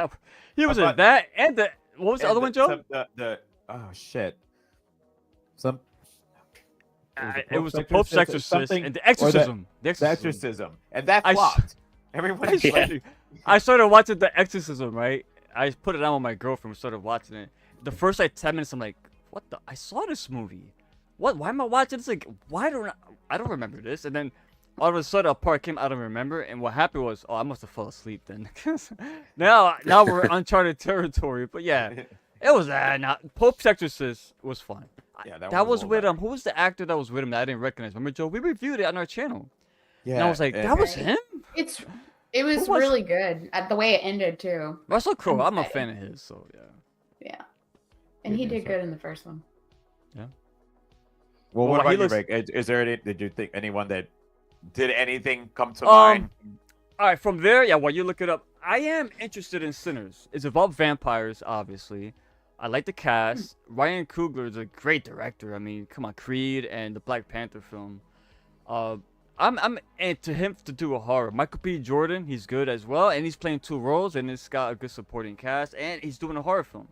He was in But- that and the. What was the And other one, Joe? oh shit. Some. It was the Pope's Exorcist something- and the or Exorcism. The The Exorcism, and that I s- flopped. Everyone I, is like, swear- I started watching The Exorcism, right? I put it on with my girlfriend. We started watching it. The first like 10 minutes, I'm like, "What the? I saw this movie. What? Why am I watching this? Like, why don't I don't remember this?" And then all of a sudden, a part came out of remember, and what happened was, oh, I must have fell asleep then. now we're uncharted territory. But yeah, it was Pope's Exorcist was fun. Yeah, that was well with done. who was the actor that was with him that I didn't recognize? Remember, Joe? We reviewed it on our channel. Yeah, And I was like, that was him? It was Who was- really good. The way it ended too. Russell Crowe, I'm a Okay. fan of his, so yeah. Yeah, and he did good in the first one. Well, Well, what about he you, looks- Rick? Is there any? Did you think anyone that did anything come to Um, mind? All right, from there, yeah, while you look it up, I am interested in Sinners. It's about vampires, obviously. I like the cast. Ryan Coogler is a great director. I mean, come on, Creed and the Black Panther film. I'm into him to do a horror. Michael B. Jordan, he's good as well, and he's playing two roles, and it's got a good supporting cast, and he's doing a horror film.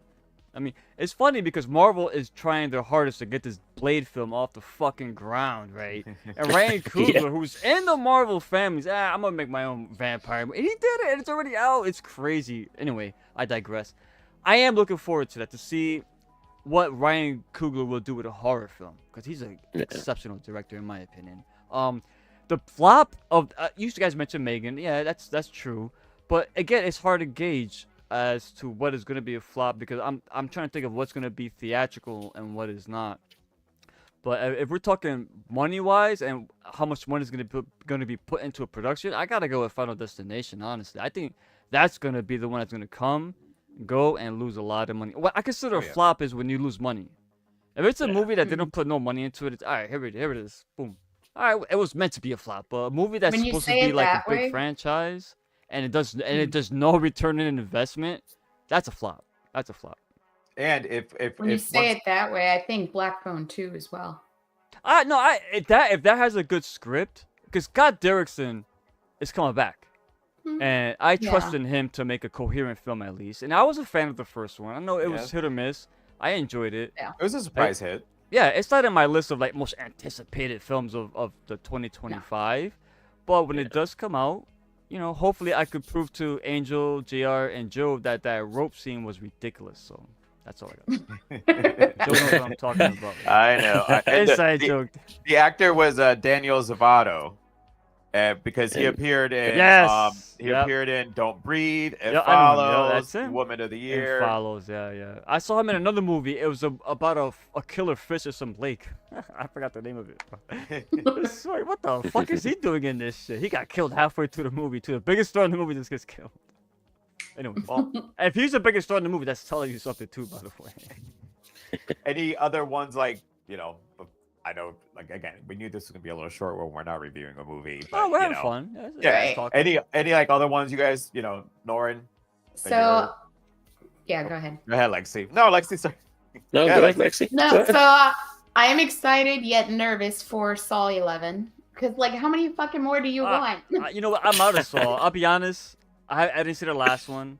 I mean, it's funny because Marvel is trying their hardest to get this Blade film off the fucking ground, right? And Ryan Coogler, who's in the Marvel families, I'm gonna make my own vampire movie. And he did it, and it's already out. It's crazy. Anyway, I digress. I am looking forward to that, to see what Ryan Coogler will do with a horror film, because he's an exceptional director, in my opinion. The flop of you guys mentioned Megan, yeah, that's true, but again, it's hard to gauge as to what is going to be a flop because I'm trying to think of what's going to be theatrical and what is not. But if we're talking money wise and how much money is gonna be put into a production, I gotta go with Final Destination. Honestly, I think that's gonna be the one that's gonna come, go, and lose a lot of money. What I consider a flop is when you lose money. If it's a movie that didn't put no money into it, it's all right. Here it is. Boom. All right, it was meant to be a flop. But a movie that's When you supposed to say be it like a that big way- franchise and it does no return in investment, that's a flop. That's a flop. And if When you say it that way, I think Black Phone 2 as well. If that has a good script, because Scott Derrickson is coming back, and I trust in him to make a coherent film at least. And I was a fan of the first one. I know it was hit or miss. I enjoyed it. Yeah. it was a surprise hit. Yeah, it's not in my list of like most anticipated films of the 2025. But when it does come out, you know, hopefully I could prove to Angel, JR, and Joe that rope scene was ridiculous. So that's all I got. Joe knows what I'm talking about. I know. And Inside joke. the actor was Daniel Zavato, because he appeared in appeared in Don't Breathe, It Yeah, I know him. Yeah, Follows, that's him. Woman of the It Year. follows, yeah. I saw him in another movie. It was about a killer fish or some lake. I forgot the name of it. Bro. Sorry, what the fuck is he doing in this shit? He got killed halfway through the movie too. The biggest star in the movie just gets killed. Anyway, well, if he's the biggest star in the movie, that's telling you something too, by the way. Any other ones like, you know, I know, like, again, we knew this was gonna be a little short when we're not reviewing a movie. But, Oh, we're you having know, fun. Yeah. Right. Talking. Any like other ones you guys, you know, Norin? So, yeah, go ahead. Go ahead, Lexi. No, Lexi, sorry. No, Yeah, go ahead, Lexi. No, Go ahead. so I am excited yet nervous for Saw 11. Because, like, how many fucking more do you want? You know what? I'm out of Saw. I'll be honest. I didn't see the last one.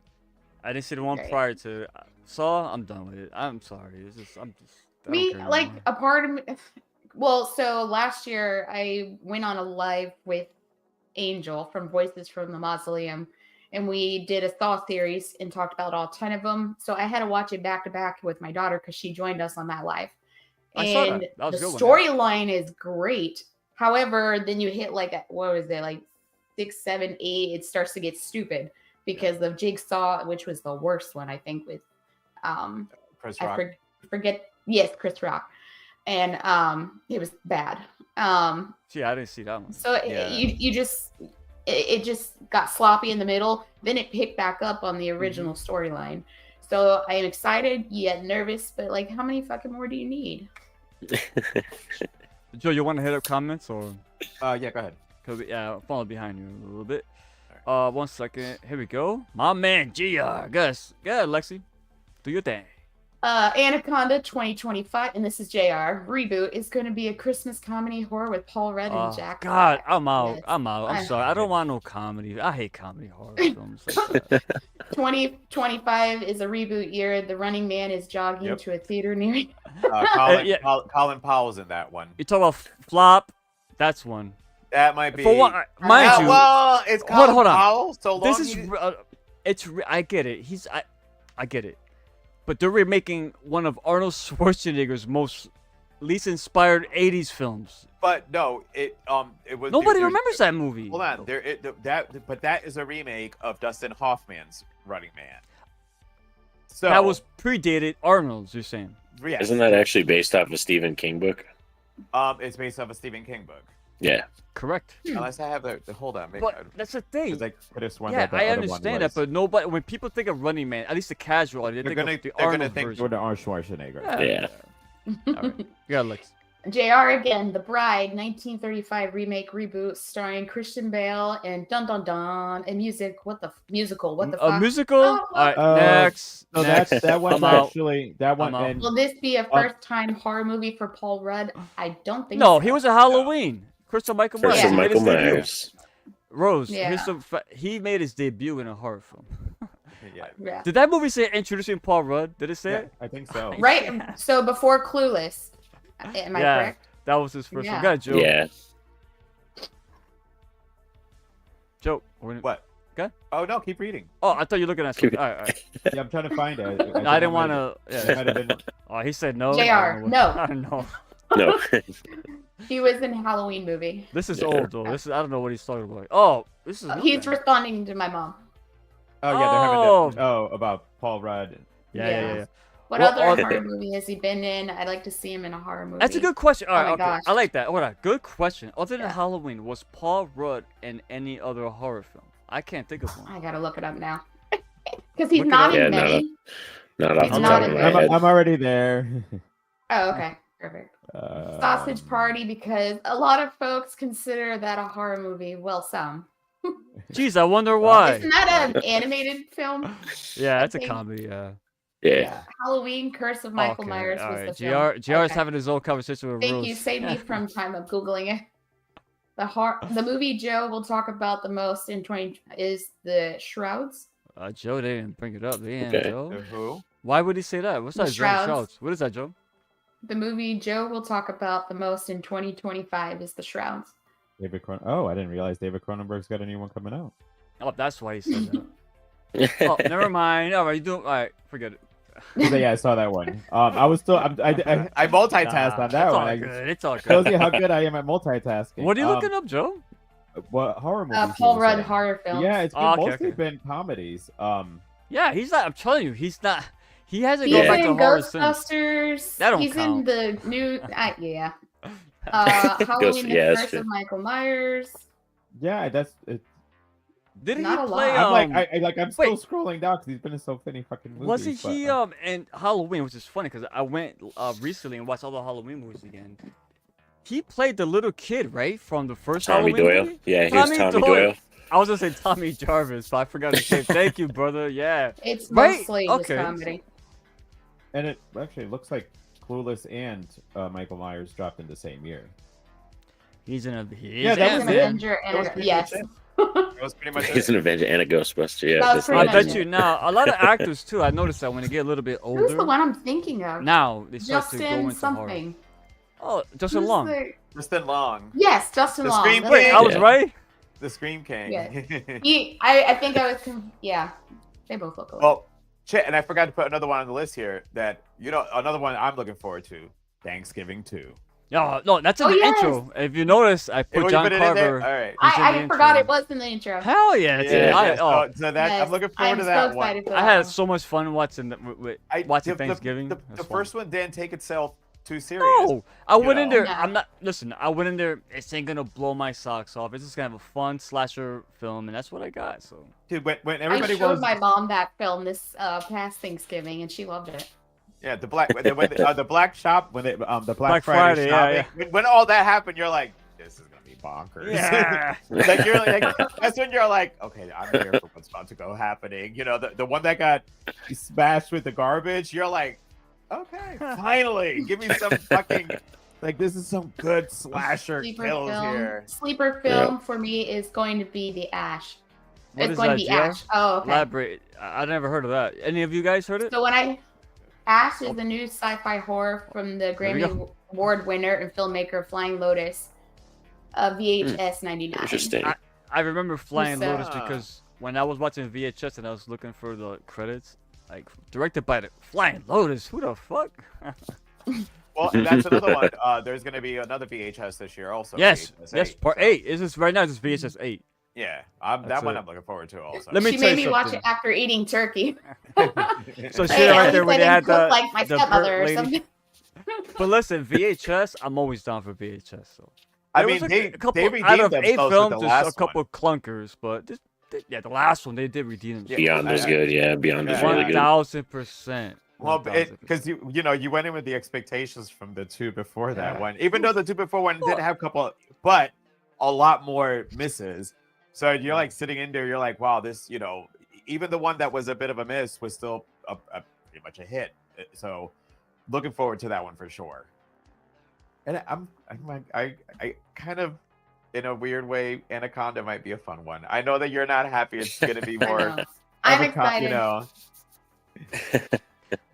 I didn't see the one Right. prior to Saw. I'm done with it. I'm sorry. I don't Me, care like, anymore. a part of me. Well, so last year I went on a live with Angel from Voices from the Mausoleum, and we did a Saw series and talked about all 10 of them. So I had to watch it back to back with my daughter because she joined us on that live. I saw that. And That was the a good one, yeah. storyline is great. However, then you hit like what was it, like 6, 7, 8? It starts to get stupid because of Jigsaw, which was the worst one, I think, with Chris Rock. forget. Yes, Chris Rock, and it was bad. Yeah, I didn't see that one. So Yeah. you just it just got sloppy in the middle. Then it picked back up on the original storyline. So I am excited yet nervous, but like, how many fucking more do you need? Joe, you want to hit up comments or? Yeah, go ahead. Cause I'm falling behind you a little bit. 1 second. Here we go. My man GR. Gus. Go ahead, Lexi. Do your thing. Anaconda 2025, and this is JR. Reboot is going to be a Christmas comedy horror with Paul Rudd and Jack God, Black. I'm out. Yes. I'm out. I'm I- sorry. I don't want no comedy. I hate comedy horror films. Like that. 2025 is a reboot year. The Running Man is jogging Yep. to a theater near. Colin, Yeah. Colin Powell's in that one. You talk about flop. That's one. That might be. For one, mind you, well, it's hold Colin on. Powell. So long. this is I get it. I get it. But they're remaking one of Arnold Schwarzenegger's most least inspired 80s films. But no, it was. Nobody there's- remembers that movie. Hold on, but that is a remake of Dustin Hoffman's Running Man. So That was predated Arnold's, you're saying. yes. Isn't that actually based off a Stephen King book? It's based off a Stephen King book. Yeah. Correct. Unless I have the hold on, maybe But that's the thing. because I could have sworn Yeah, that the I other one understand that, was. but nobody. When people think of Running Man, at least the casual, they think of the they're gonna Arnold think version. you're the Arnold Schwarzenegger. Yeah. All right. Yeah, Lex. JR again, The Bride, 1935 remake reboot starring Christian Bale and Dun Dun Dun and musical. What the A fuck? musical? Oh, All right, oh, next. No, next. that one's I'm out. actually that one. I'm out. And Will this be a first-time horror movie for Paul Rudd? I don't think No, so. he was a Halloween. Christian Michael Myers. First Yeah. of He made Michael his debut. Myers. Rose. Yeah. Here's some he made his debut in a horror film. Yeah, Yeah. Did that movie say introducing Paul Rudd? Did it say yeah, it? I think so. Right. So before Clueless, am I Yeah. correct? That was his first Yeah. one. Go ahead, Joe. Yeah. Joe. What? Okay. Oh no, keep reading. Oh, I thought you were looking at something. All right. yeah, I'm trying to find it. No, I didn't want to. It Yeah. might have been. Oh, he said no. JR, I don't know no. what- I don't know. No. He was in a Halloween movie. This is Yeah. old though. This is I don't know what he's talking about. Oh, this is. new He's then. responding to my mom. Oh yeah, they're having Oh. about Paul Rudd. Yeah, yeah, Yeah. yeah. What Well, other horror movie has he been in? I'd like to see him in a horror movie. That's a good question. All right, my okay. gosh. I like that. Hold on. Good question. Other than Yeah. Halloween, was Paul Rudd in any other horror film? I can't think of one. I gotta look it up now. Because he's Look it not up. in Yeah, many. Not off He's the not top of in my there. head. I'm already there. Oh, okay. Perfect. Sausage Party, because a lot of folks consider that a horror movie. Well, some. Jeez, I wonder why. Isn't that an animated film? Yeah, I it's a think- comedy. Yeah. Yeah. Halloween Curse of Michael Okay, Myers all was right. the film. GR is Okay. having his own conversation with Thank Rose. you. Save me from time of Googling it. The movie Joe will talk about the most in 20 is the Shrouds. Joe, they didn't bring it up. They didn't, Okay. Joe. Who? Why would he say that? What's The that, Joe? Shrouds. Shrouds. What is that, Joe? The movie Joe will talk about the most in 2025 is the Shrouds. David I didn't realize David Cronenberg's got a new one coming out. Oh, that's why he said that. Oh, never mind. All right, you do. All right, forget it. Yeah, I saw that one. I was still. I multitasked on that it's one. all I, good. It's all shows good. you how good I am at multitasking. What are you looking up, Joe? What horror movies? he Paul was Rudd in. horror films. Yeah, it's been Oh, okay, mostly okay. been comedies. Yeah, he's not. I'm telling you, he's not. He hasn't He's gone back to in horror since. Ghostbusters. That don't He's count. in the new. Yeah. Halloween, yeah, the that's Curse true. of Michael Myers. Yeah, that's it. Didn't Not he a play? lot. I'm still wait. scrolling down because he's been in so many fucking movies. Wasn't but, he in Halloween, which is funny because I went recently and watched all the Halloween movies again. He played the little kid, right, from the first Tommy Halloween Doyle. movie? Yeah, he was Tommy Doyle. I was gonna say Tommy Jarvis, but I forgot his name. Thank you, brother. Yeah. It's Right, mostly just okay. comedy. And it actually looks like Clueless and Michael Myers dropped in the same year. He's in a. Yeah, that He's was an it. Avenger That was and pretty yes. much it. That was pretty much He's it. an Avenger and a Ghostbuster. Yeah, That was that's pretty I much nice. bet it. you now. A lot of actors too. I noticed that when they get a little bit older. Who's the one I'm thinking of? Now they start to go Justin into something. horror. Oh, Justin Who's Long. the- Justin Long. Yes, Justin The Long. Scream That's Wait, King. I was Yeah. right. The Scream King. Yeah. I think I was. Yeah, they both look alike. Well, shit, and I forgot to put another one on the list here. That another one I'm looking forward to. Thanksgiving 2. No, that's in Oh, the yes. intro. If you notice, I Oh, put you John put it in there? Carver. All right. He's in I the forgot intro. it was in the intro. Hell yeah! It's Yeah, in. so that Yes, I'm looking forward I'm to so that one. excited for I that had one. so much fun watching watching Thanksgiving. The That's fun. first one didn't take itself too serious. No, I went in know. there. No. I'm not. Listen, I went in there. This ain't gonna blow my socks off. It's just gonna have a fun slasher film, and that's what I got. So Dude, when I everybody showed was my mom that film this past Thanksgiving, and she loved it. yeah the black the black shop when the Black Black Friday, Friday, shopping, when all that happened, you're like, this is gonna be bonkers. yeah. Like you're like that's when you're like, okay, I'm here for what's about to go happening. The one that got smashed with the garbage, you're like, okay, finally, give me some fucking like this is some good slasher kills here. Sleeper film for me is going to be The Ash. What It's is going that, to be Gio? Ash. Oh, okay. Elaborate. I never heard of that. Any of you guys heard it? So Ash is the new sci-fi horror from the There we Grammy Award winner and filmmaker Flying Lotus, VHS 99. Interesting. I remember Flying So- Lotus because when I was watching VHS and I was looking for the credits, like directed by the Flying Lotus. Who the fuck? Well, and that's another one. There's gonna be another VHS this year also. yes, VHS yes. 8, Part so, 8. Is this right now? This is VHS 8. Yeah, That's that one it. I'm looking forward to also. Let me She tell made you me watch something. it after eating turkey. So shit Hey, at right least there where I they had didn't cook the like my the stepmother burnt or lady. something. But listen, VHS, I'm always down for VHS. So I there mean, was they a couple they out redeemed of 8 themselves films. with the There's a last couple one. clunkers, but the last one they did redeem themselves. Beyond is good. Yeah, Beyond is Yeah. really good. 1000%. Well, 1000%. because you went in with the expectations from the two before that one, even though the two before one did have a couple, but a lot more misses. So you're like sitting in there, you're like, wow, this, even the one that was a bit of a miss was still a pretty much a hit. So looking forward to that one for sure. And I kind of, in a weird way, Anaconda might be a fun one. I know that you're not happy. It's gonna be I more. know. I'm of a excited.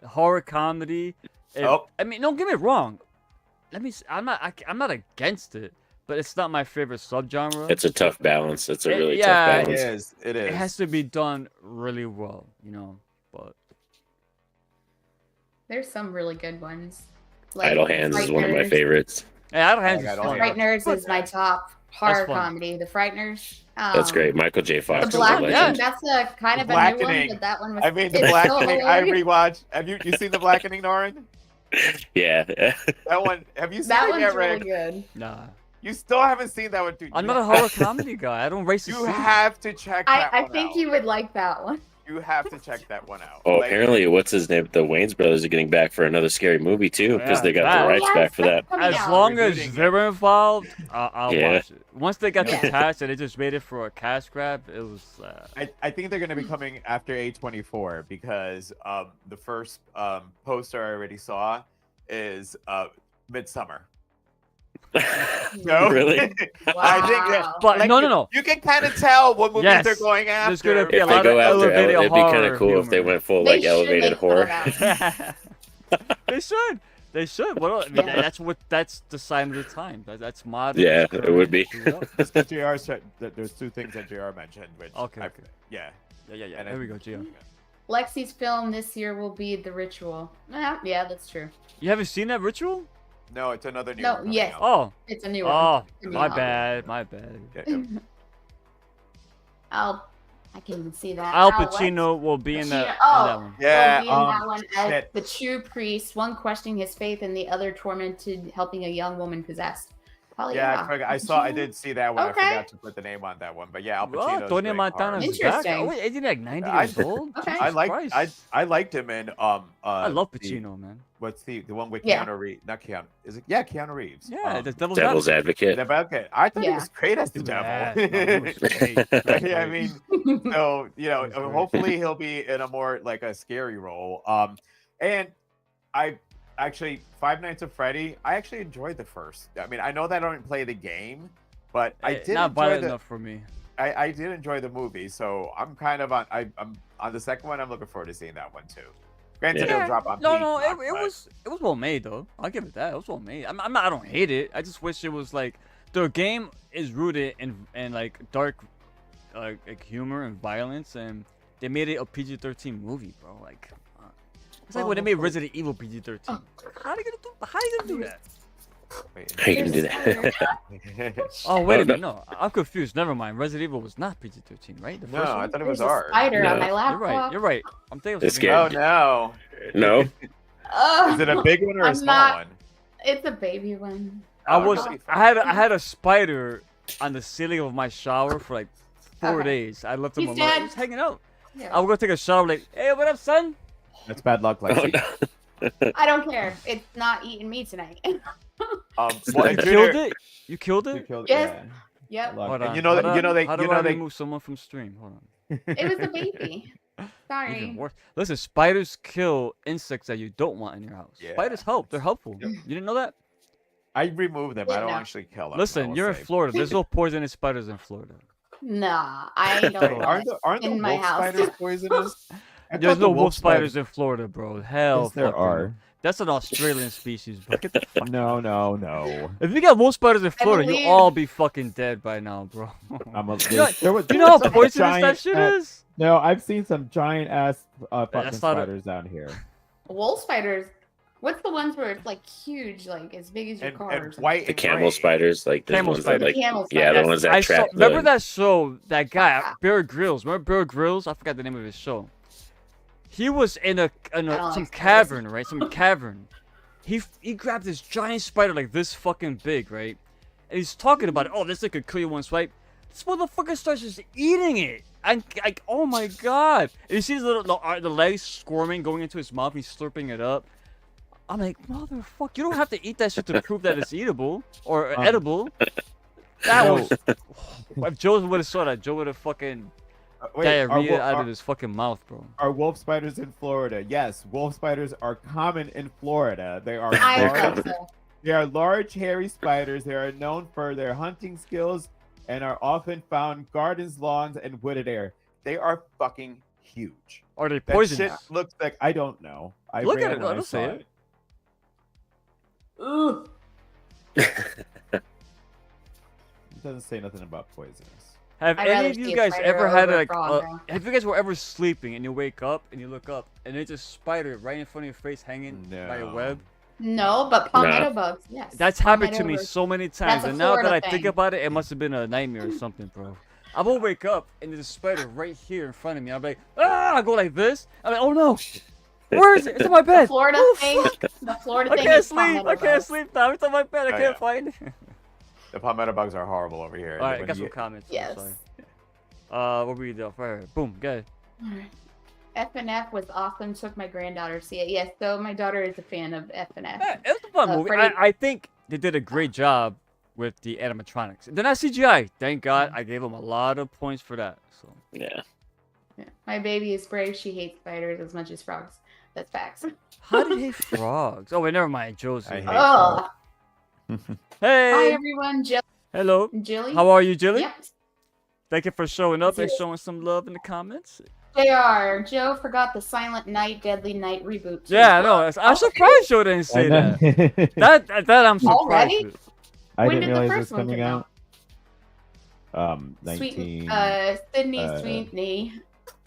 Horror comedy. Oh. I mean, don't get me wrong. I'm not against it, but it's not my favorite subgenre. It's a tough balance. It's a really yeah, tough It balance. is. It is. It has to be done really well, But There's some really good ones. Idle Hands is one of my Frighteners. favorites. hey, I don't have I this don't fun. know. Frighteners is my top horror fun. comedy. The Frighteners. That's great. Michael J. The Fox was a Blackening, legend. that's a kind of The a new one, Blackening. but that one was. I mean, the it's so Blackening. I hilarious. rewatched. Have you seen the Blackening, Norin? Yeah. That one. Have you seen That it one's yet, really Rick? good. Nah. You still haven't seen that one, dude. I'm not a horror comedy guy. I don't race the You scene. have to check that I one think out. you would like that one. You have to check that one out. Oh, Like, apparently, what's his name? The Wayans brothers are getting back for another scary movie too, because Yeah, they got that- the rights Yes, back for that. that's coming As out. long as Rebooting it. they're involved, I'll Yeah. watch it. Once they got Yeah. the cast and they just made it for a cash grab, it was. I think they're going to be coming after A24 because the first poster I already saw is Midsummer. No, Really? I think that, Wow. But like, no. You can kind of tell what movies Yes. they're going after. There's gonna be a If they lot go of after, elevated it'd be kind horror of cool if they humor. went full They like should elevated make fun horror. of that. They should. They should. Well, I mean, that's the sign of the time. That's modern. Yeah, it's it would be. current, screwed up. Just 'cause JR said that there's two things that JR mentioned, which Okay, I- okay. yeah. Yeah. And Here we go, Gio. Lexi's film this year will be The Ritual. Yeah, that's true. You haven't seen that ritual? No, it's another new No, one coming yes. out. Oh. It's a new one. Oh, It's a new my one. bad. Yeah. I can even see that. Al what? Pacino will be in that, Pacino. in that one. Yeah, Will be in that one as shit. the true priest, one questioning his faith and the other tormented, helping a young woman possessed. Probably, Yeah, I forgot. I Pacino? did see that one. Okay. I forgot to put the name on that one, but yeah, Al Oh, Pacino's Tony doing Montana's hard. back. Interesting. Oh, wait, isn't he like 90 I- years old? Okay. I Jesus like Christ. I liked him in I love the- Pacino, man. what's the one with Yeah. Keanu Reeves? Not Keanu. Is it? Yeah, Keanu Reeves. Yeah, the Devil's Devil's Advocate. Advocate. Okay, I thought he Yeah. was great as the Yeah, devil. no, he was great. Yeah, I mean, so That's great. hopefully he'll be in a more like a scary role. And I actually Five Nights at Freddy. I actually enjoyed the first. I mean, I know that I don't play the game, but I did Not enjoy violent enough for me. I did enjoy the movie. So I'm kind of on. I'm on the second one. I'm looking forward to seeing that one too. Granted, Yeah. it'll drop on. No, Peacock, it but- was well made though. I'll give it that. It was well made. I'm not, I don't hate it. I just wish it was like the game is rooted in like dark, like humor and violence, and they made it a PG-13 movie, bro. Like, it's like when they made Resident Evil PG-13. How are you gonna do that? Wait, How you can do that? Oh wait a Oh, minute, no, I'm confused. Never mind. Resident Evil was not PG-13, right? The no, first I one? thought it was There's a ours. spider on No. my laptop. You're right. You're right. I'm thinking. It's something Oh scary. else. no! No. Ugh, Is it a big one or a I'm small not- one? It's a baby one. I Oh, was. really? I had a spider on the ceiling of my shower for like 4 Okay. days. I left him He's alone. dead. He was hanging out. Yeah. I would go take a shower. Like, hey, what up, son? That's bad luck, Oh, Lexi. no. I don't care. It's not eating me tonight. Well, You and killed Junior- it. You killed You it. killed Yes. yeah. Yep. Luck. Hold And on. you know that- how you know do- they- How do you I know they- remove someone from stream? Hold on. It was a baby. Even Sorry. worse. Listen, spiders kill insects that you don't want in your house. Yeah. Spiders help. They're helpful. Yep. You didn't know that? I remove them. I don't No. actually kill them. I Listen, will you're in say. Florida. There's no poisonous spiders in Florida. Nah, I don't Wait, want aren't it the in my wolf house. spiders poisonous? I There's thought the no wolf spiders in Florida, bro. Hell, Yes, there fucking are. no. That's an Australian species, bro. Get the fuck. No, no, no. If you got wolf spiders in Florida, believe- you'll all be fucking dead by now, bro. I'm a, You know- there was, Do you know how some poisonous that giant shit ass- is? No, I've seen some giant ass fucking That's not a- spiders down here. Wolf spiders. What's the ones where it's like huge, like as big as your car? or And something? white The and camel gray. spiders, like the Camel ones that spiders. like, Camel yeah, the spiders. ones that I saw, trap remember the. that show, that guy, Ah. Bear Grylls. Remember Bear Grylls? I forgot the name of his show. He was in a don't some like spiders. cavern, right? Some cavern. He grabbed this giant spider like this fucking big, right? And he's talking about it. Oh, this thing could kill you one swipe. This motherfucker starts just eating it. And like, oh my god! And you see the legs squirming, going into his mouth. He's slurping it up. I'm like, motherfucker! You don't have to eat that shit to prove that it's eatable or edible. That No. was. If Joe would have saw that, Joe would have fucking Wait, diarrhea out of his fucking mouth, bro. Are wolf spiders in Florida? Yes, wolf spiders are common in Florida. They are I large. thought so. They are large, hairy spiders. They are known for their hunting skills and are often found in gardens, lawns, and wooded air. They are fucking huge. Are they That poisonous? shit looks like I don't know. I Look at ran it, and I don't saw say it. Ooh. It doesn't say nothing about poisonous. Have I'd any rather of see you a guys spider ever had over a like? frog, bro. Have you guys were ever sleeping and you wake up and you look up and there's a spider right in front of your face hanging by a No. web? No, but palmetto bugs. Yes. That's happened to Palmetto me bugs. so many times, That's a and now that Florida I think thing. about it, it must have been a nightmare or something, bro. I will wake up and there's a spider right here in front of me. I'm like, ah! I go like this. I'm like, oh no, where is it? It's on my The bed. Florida Oh, thing. fuck. The Florida I thing can't is sleep. palmetto I can't bugs. sleep now. It's on my bed. I Oh, can't yeah. find it. The palmetto bugs are horrible over here. All right, I When got some you- comments. I'm Yes. sorry. What we do? Right here. Boom. Good. FNF was awesome. Took my granddaughter to see it. Yes, so my daughter is a fan of FNF. Yeah, it was a fun movie. Freddie- I think they did a great job with the animatronics. They're not CGI. Thank God. I gave them a lot of points for that. So Yeah. Yeah. My baby is brave. She hates spiders as much as frogs. That's facts. how do you hate frogs? Oh wait, never mind. Josie. I hate Oh, hi Hey. everyone. Hello. Jilly. How are you, Jilly? Yep. Thank you for showing up and Yes. showing some love in the comments. JR. Joe forgot the Silent Night, Deadly Night reboot. too. Yeah, no, I'm surprised Joe didn't say that. That I'm surprised. Already? with. I When didn't did the realize it first was one coming come out. Sweet, 19. Sydney uh, Sweeney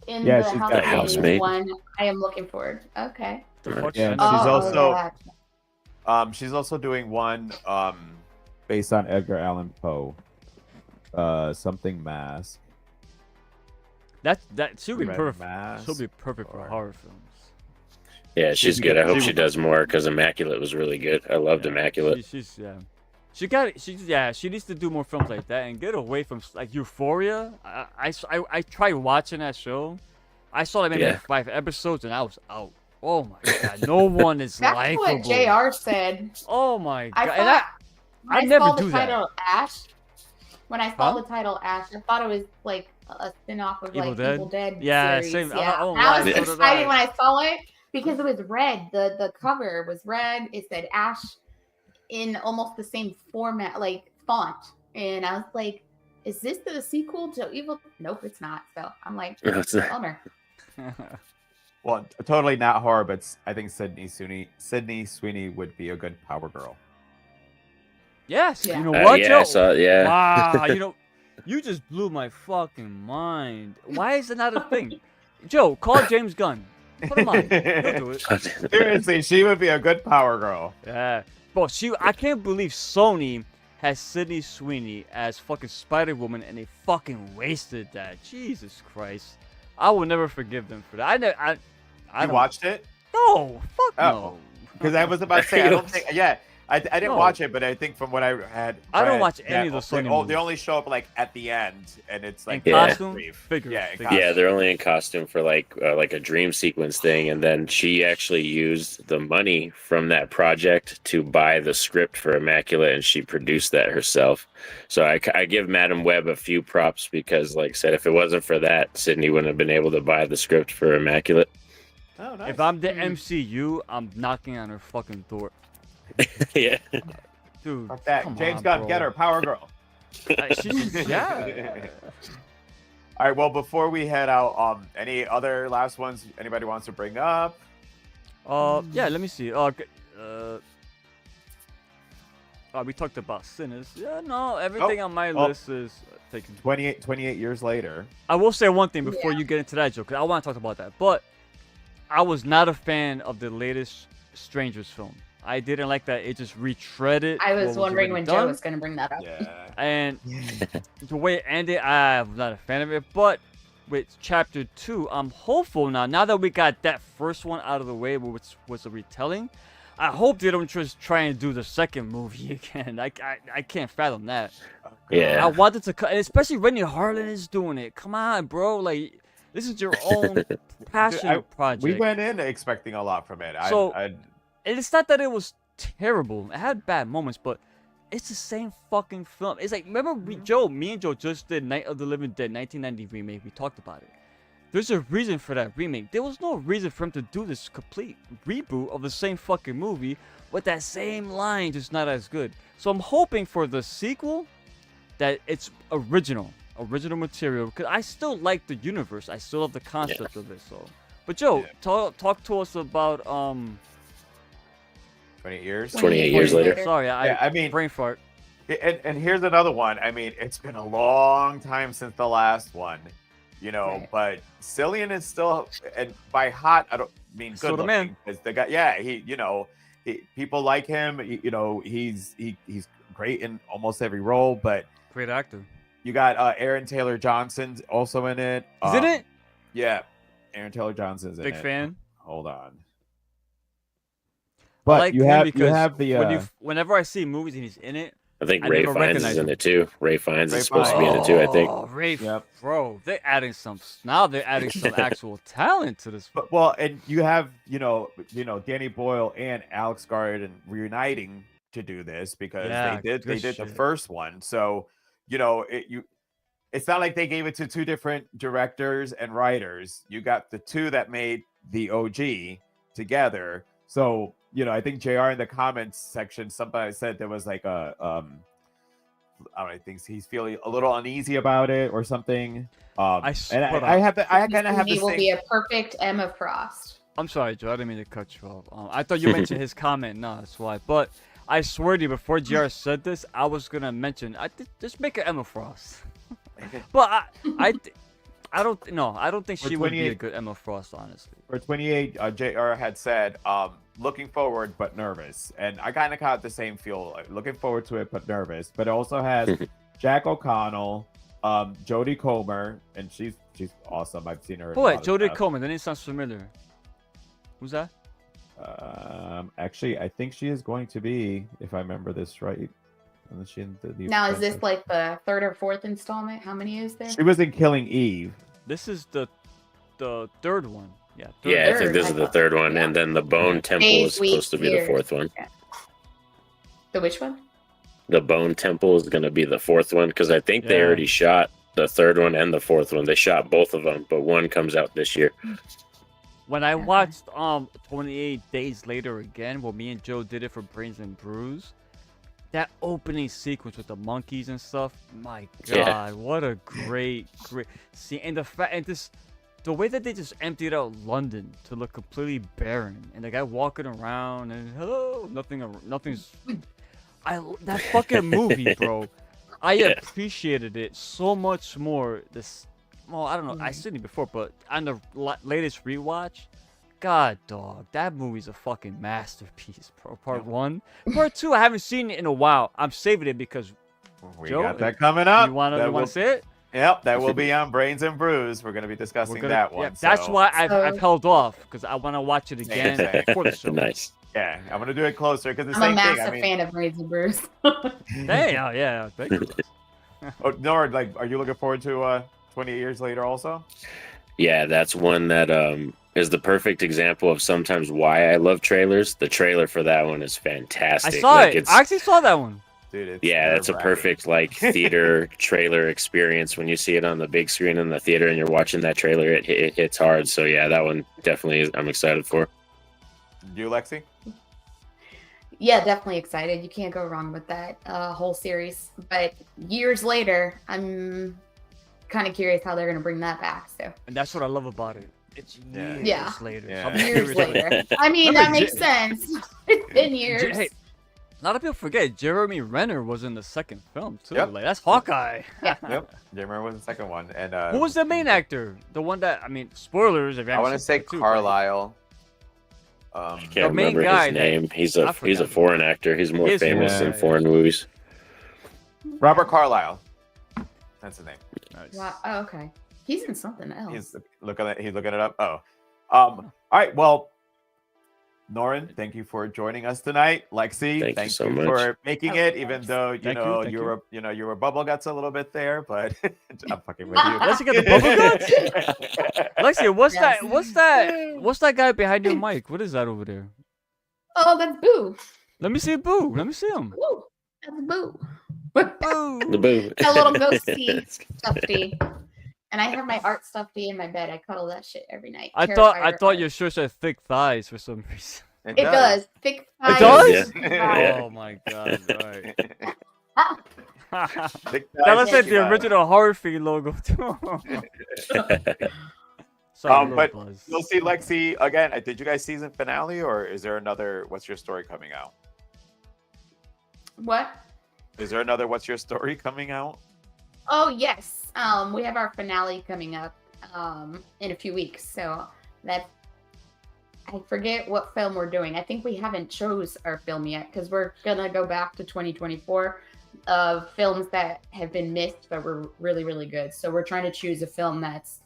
in yeah, the she's House got of Housemaid. one. I am looking forward. Okay. The fuck? Yeah. She's Oh, also that. she's also doing one Based on Edgar Allan Poe. Something Mask. That she'll be Red perfect. Mask She'll be perfect for or- horror films. Yeah, she's good. I hope she- she does more because Immaculate was really good. I loved Immaculate. She's yeah. She needs to do more films like that and get away from like Euphoria. I tried watching that show. I saw like maybe Yeah. like 5 episodes and I was out. Oh my god, no one is That's likable. what JR said. Oh my god, I and thought I when never saw do the that. title Ash. When I saw Huh? the title Ash, I thought it was like a spin-off of Evil like Dead? Evil Dead Yeah, series. same. Yeah. I won't I was lie, so did excited I. when I saw it because it was red. The cover was red. It said Ash in almost the same format, like font. And I was like, is this the sequel to Evil? Nope, it's not. So I'm like, No, it's not. bummer. well, totally not horror, but I think Sydney Sweeney would be a good Power Girl. Yes, Yeah. you know what, Yeah, Joe? I saw it. Yeah. Wow, you just blew my fucking mind. Why is it not a thing? Joe, call James Gunn. Put him on. He'll do it. Seriously, she would be a good Power Girl. Yeah. Bro, I can't believe Sony has Sydney Sweeney as fucking Spider-Woman and they fucking wasted that. Jesus Christ. I will never forgive them for that. I You don't- watched it? No, fuck Oh. no. Because I was about to say, I don't think. Yeah, I didn't No. watch it, but I think from what I had, I don't read, watch any that of the Sony They movies. only show up like at the end, and it's like In Yeah. costume? brief. Figure. Yeah, in figure. costume. Yeah, they're only in costume for like a dream sequence thing, and then she actually used the money from that project to buy the script for Immaculate, and she produced that herself. So I give Madam Web a few props because, like I said, if it wasn't for that, Sydney wouldn't have been able to buy the script for Immaculate. Oh, nice. If I'm the Mm. MCU, I'm knocking on her fucking door. Yeah, Dude, Fuck that. come James on, Gunn, bro. get her, Power Girl. Yeah. All right. Well, before we head out, any other last ones anybody wants to bring up? Yeah, let me see. We talked about Sinners. Yeah, no, everything on my list is taken. 28 years later. I will say one thing before you get into that, Joe, because I want to talk about that. But I was not a fan of the latest Strangers film. I didn't like that. It just retreaded. I was what wondering already when Joe done. was going to bring that up. Yeah. And the way it ended, I'm not a fan of it. But with Chapter 2, I'm hopeful now. Now that we got that first one out of the way, which was a retelling, I hope they don't just try and do the second movie again. I can't fathom that. yeah. I wanted to cut, and especially Rennie Harlan is doing it. Come on, bro. Like, this is your own passionate project. We went in expecting a lot from it. So- I And it's not that it was terrible. It had bad moments, but it's the same fucking film. It's like, remember me and Joe just did Night of the Living Dead 1990 remake. We talked about it. There's a reason for that remake. There was no reason for him to do this complete reboot of the same fucking movie with that same line, just not as good. So I'm hoping for the sequel that it's original material, because I still like the universe. I still love the concept of it. So, but Joe, talk to us about 28 years. 28 years later. Sorry, I mean, brain fart. and here's another one. I mean, it's been a long time since the last one, Right. but Cillian is still, and by hot, I don't mean good Still the looking. man. It's the guy, yeah, people like him. He's great in almost every role, but Great actor. You got Aaron Taylor Johnson's also in it. Is it it? Yeah, Aaron Taylor Johnson's in Big it. fan. Hold on. I But like you him have because the whenever I see movies and he's in it, I think I Ray never Fiennes recognize is in him. it too. Ray Fiennes Ray is supposed to be in it Fiennes. too, I think. Oh, Rafe, Yep. bro, they're adding some. Now they're adding some actual talent to this. But, well, and you have Danny Boyle and Alex Garland reuniting to do this because Yeah, they good did the shit. first one. So it's not like they gave it to two different directors and writers. You got the two that made the OG together. So I think JR in the comments section, somebody said there was like a I don't know, thinks he's feeling a little uneasy about it or something. I kind of have the He will same. be a perfect Emma Frost. I'm sorry, Joe. I didn't mean to cut you off. I thought you mentioned his comment. No, that's why. But I swear to you, before JR said this, I was gonna mention. Just make her Emma Frost. But I don't think For she would be a 28 good Emma Frost, honestly. For 28, JR had said, looking forward but nervous. And I kind of got the same feel, like, looking forward to it but nervous. But it also has Jack O'Connell, Jodie Comer, and she's awesome. I've seen her. Oh, wait, Jodie Comer. That name sounds familiar. Who's that? Actually, I think she is going to be, if I remember this right. Now, is this like the third or fourth installment? How many is there? She was in Killing Eve. This is the third one. Yeah. Yeah, I think Third, this is the third one, yeah. and then the Bone Temple Days, is supposed to be the weeks, fourth one. The which one? The Bone Temple is going to be the fourth one because I think they Yeah. already shot the third one and the fourth one. They shot both of them, but one comes out this year. When I watched 28 Days Later again, when me and Joe did it for Brains and Brews, that opening sequence with the monkeys and stuff, my God, Yeah. what a great scene. And the way that they just emptied out London to look completely barren, and the guy walking around and hello, nothing's. That fucking movie, bro. I appreciated it so much more. I don't know. I seen it before, but on the latest rewatch, God, dog, that movie's a fucking masterpiece, bro. Part 1, Part 2, I haven't seen it in a while. I'm saving it because We Joe, got that coming up. you wanna see it? Yep, that will be on Brains and Brews. We're going to be discussing that one. Yeah, that's so- why I've held off because I want to watch it Same, again same. before the show. Nice. Yeah, I'm going to do it closer because the I'm a same massive thing. I mean, fan of Brains and Brews. Hey, yeah, thank you. Nora, like, are you looking forward to 28 Years Later also? Yeah, that's one that is the perfect example of sometimes why I love trailers. The trailer for that one is fantastic. I saw Like, it. I actually saw that one. Dude, it's Yeah, that's a nerve-wracking. perfect like theater trailer experience when you see it on the big screen in the theater and you're watching that trailer. It hits hard. So yeah, that one definitely I'm excited for. You, Lexi? Yeah, definitely excited. You can't go wrong with that whole series. But years later, I'm kind of curious how they're going to bring that back. So And that's what I love about it. It's years Yeah. later. Yeah. So I'm years curious. later. I mean, Remember that makes sense. It's been years. Hey, a lot of people forget Jeremy Renner was in the second film too. Yep. Like that's Hawkeye. Yep. Jeremy was the second one. And Who was the main actor? The one that spoilers. If you I haven't want to seen say it too, Carlisle. I The can't main remember guy his that- name. He's I a forgot. foreign actor. He's more He is famous foreign, in yeah. foreign movies. Robert Carlyle. That's his name. Nice. Wow. Oh, okay. He's in something else. He's looking it up. Oh. All right. Well, Norin, thank you for joining us tonight. Lexi, Thank you thank so you much. for making Of it, even course. though Thank you, thank you were bubble guts a little bit there, but I'm fucking with you. Lexi got the bubble guts? Lexi, what's Yes. what's that guy behind your mic? What is that over there? Oh, that's Boo. Let me see Boo. Let me see him. Woo. That's Boo. Boo. The boo. A little ghosty stuffy. And I have my art stuffy in my bed. I cuddle that shit every night. I Terrified thought of your art. shirt said thick thighs for some reason. It does. Thick thighs. does? Yeah. Oh my god! Right. Thick That thighs, looks like the thick thighs. original horror feed logo too. Sorry, But little buzz. You'll see Lexi again. Did you guys season finale, or is there another What's Your Story coming out? What? Is there another What's Your Story coming out? Oh yes. We have our finale coming up in a few weeks. So that I forget what film we're doing. I think we haven't chose our film yet because we're gonna go back to 2024. of films that have been missed but were really, really good. So we're trying to choose a film that's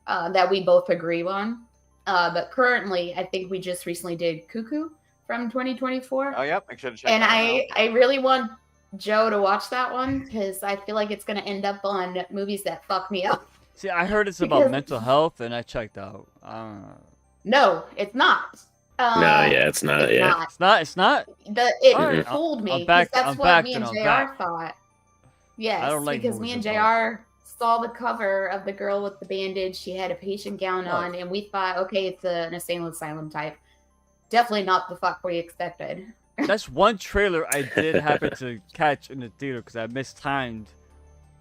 that we both agree on. But currently, I think we just recently did Cuckoo from 2024. Oh, yep. Make sure to check And that one out. I really want Joe to watch that one because I feel like it's going to end up on movies that fuck me up. See, I heard it's about Because- mental health, and I checked out. No, it's not. No, yeah, it's not. It's Yeah. not. It's not. It's not. It Alright, fooled me. I'm 'cause back- That's I'm what back me then, and I'm JR back. thought. Yes, don't like because me movies and about JR saw the cover of the girl with the bandage. She had a patient gown Oh. on, and we thought, okay, it's an insane asylum type. Definitely not the fuck we expected. That's one trailer I did happen to catch in the theater because I mistimed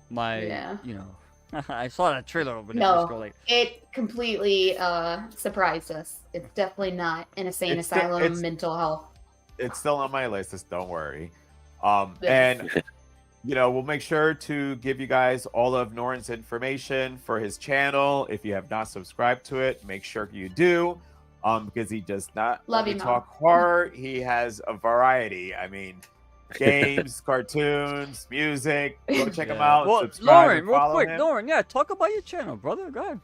my. Yeah. You know, I saw that trailer over there. No. Just go like, It completely surprised us. It's definitely not an insane It's still- asylum it's- mental health. It's still on my list. Just don't worry. Yeah. And we'll make sure to give you guys all of Norin's information for his channel. If you have not subscribed to it, make sure you do. Because he does not Love only you, Mom. talk horror, he has a variety. I mean, games, cartoons, music. Go check him yeah. out. Well, subscribe Norin, and real follow quick, him. Norin, yeah, talk about your channel, brother. Go ahead.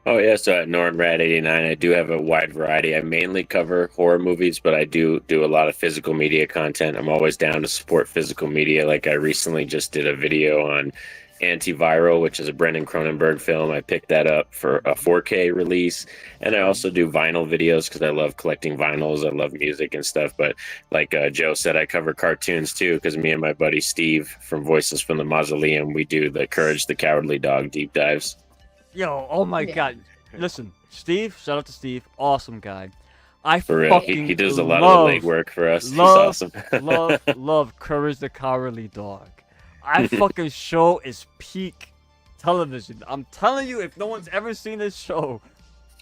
Oh yeah, so at NornRad89, I do have a wide variety. I mainly cover horror movies, but I do a lot of physical media content. I'm always down to support physical media. Like I recently just did a video on Antiviral, which is a Brendan Cronenberg film. I picked that up for a 4K release, and I also do vinyl videos because I love collecting vinyls. I love music and stuff. But like Joe said, I cover cartoons too because me and my buddy Steve from Voices from the Mausoleum, we do the Courage the Cowardly Dog deep dives. Yo, oh my Yeah. God. Listen, Steve, shout out to Steve. Awesome guy. I For real, fucking he does a lot love, of the legwork for us. He's love, awesome. love Courage the Cowardly Dog. I fucking show is peak television. I'm telling you, if no one's ever seen this show,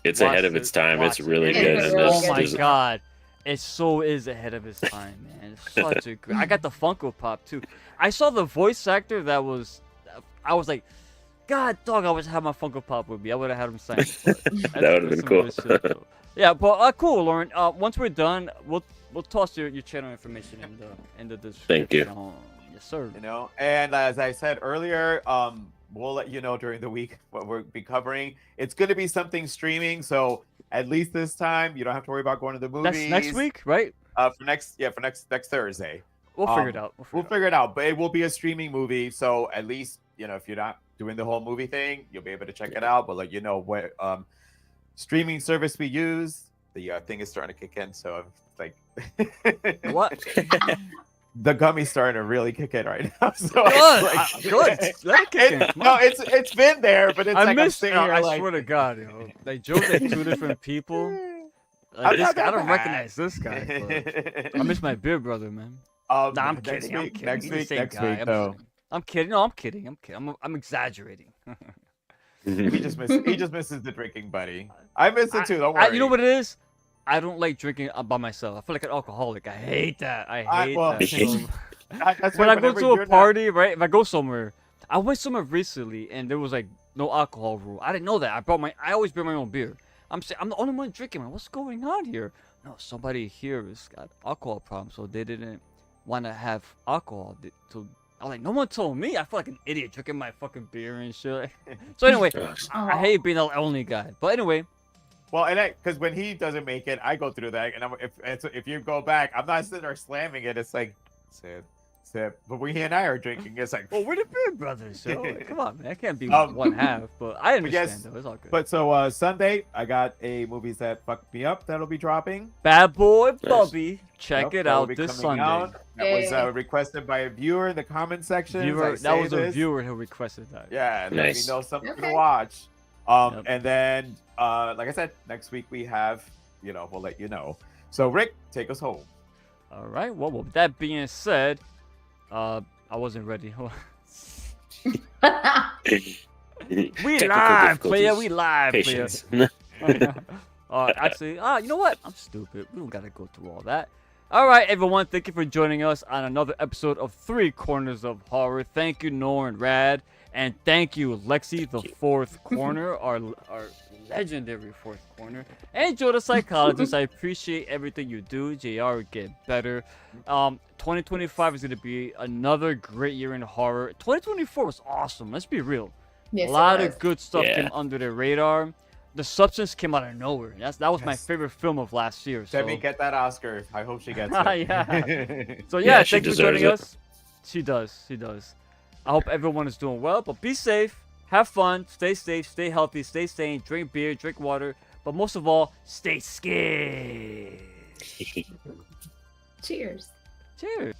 It's watch ahead of its time. It's watch really It good. is And really Oh good. my there's- God. It so is ahead of its time, man. It's such a great. I got the Funko Pop too. I saw the voice actor that was. I was like, God, dog! I wish I had my Funko Pop with me. I would have had him sign. It, but That that's- would've that's been some cool. good shit, though. Yeah, but cool, Lauren. Once we're done, we'll toss your channel information in the description. Thank you. Yes, sir. And as I said earlier, we'll let you know during the week what we'll be covering. It's going to be something streaming, so at least this time you don't have to worry about going to the movies. That's next week, right? For next Thursday. We'll figure it out. We'll figure it out, but it will be a streaming movie, so at least if you're not doing the whole movie thing, you'll be able to check it out. But let you know what streaming service we use. The thing is starting to kick in, so it's like What? the gummy's starting to really kick in right now. So Good. Good. Let it kick in. Come No, on. it's been there, but it's I like missed. I'm sitting here I like, swear to God, yo. Like Joe's like two different people. I'm Like, this not guy, I that don't bad. recognize this guy. But I miss my beer brother, man. Nah, I'm next kidding. I'm week, kidding. next He's the week, same next guy. week, I'm though. kidding. I'm kidding. No, I'm kidding. I'm kidding. I'm exaggerating. He just misses the drinking buddy. I miss it too. Don't worry. You know what it is? I don't like drinking by myself. I feel like an alcoholic. I hate that. I hate well, that. So, That's when why I go whenever to a you're party, right? If I go somewhere, I went somewhere recently and there was like no alcohol rule. I didn't know that. I always bring my own beer. I'm the only one drinking. Man, what's going on here? No, somebody here has got alcohol problems, so they didn't want to have alcohol. So I was like, no one told me. I feel like an idiot drinking my fucking beer and shit. So anyway, I hate being the only guy. But anyway, Well, and because when he doesn't make it, I go through that, and if you go back, I'm not sitting there slamming it. It's like sip. But when he and I are drinking, it's like. well, we're the beer brothers, so like, come on, man. I can't be Um, one half, but I understand yes, though. It's all good. But so Sunday, I got a movies that fucked me up that'll be dropping. Bad Boy Bubby, check Yep, it that'll out be this coming Sunday. out. That was Yay. requested by a viewer in the comment section. That was a viewer who requested that. Yeah, let Nice. me know something Okay. to watch. Yep. And then, like I said, next week we have, we'll let you know. So Rick, take us home. All right. Well, with that being said, I wasn't ready. We Technical live, player. difficulties. We live, player. Patience. Actually, you know what? I'm stupid. We don't gotta go through all that. All right, everyone. Thank you for joining us on another episode of Three Corners of Horror. Thank you, Norin, Rad, and thank you, Lexi, the fourth corner, our legendary fourth corner, and Joe, the psychologist. I appreciate everything you do. JR, get better. 2025 is going to be another great year in horror. 2024 was awesome. Let's be real. Yes, A lot it of was. good stuff Yeah. came under the radar. The Substance came out of nowhere. That was my favorite film of last year. So. Demi, get that Oscar. I hope she gets Yeah. it. So Yeah, yeah, she thanks for deserves joining it. us. She does. She does. I hope everyone is doing well, but be safe, have fun, stay safe, stay healthy, stay sane, drink beer, drink water, but most of all, stay scared. Cheers. Cheers.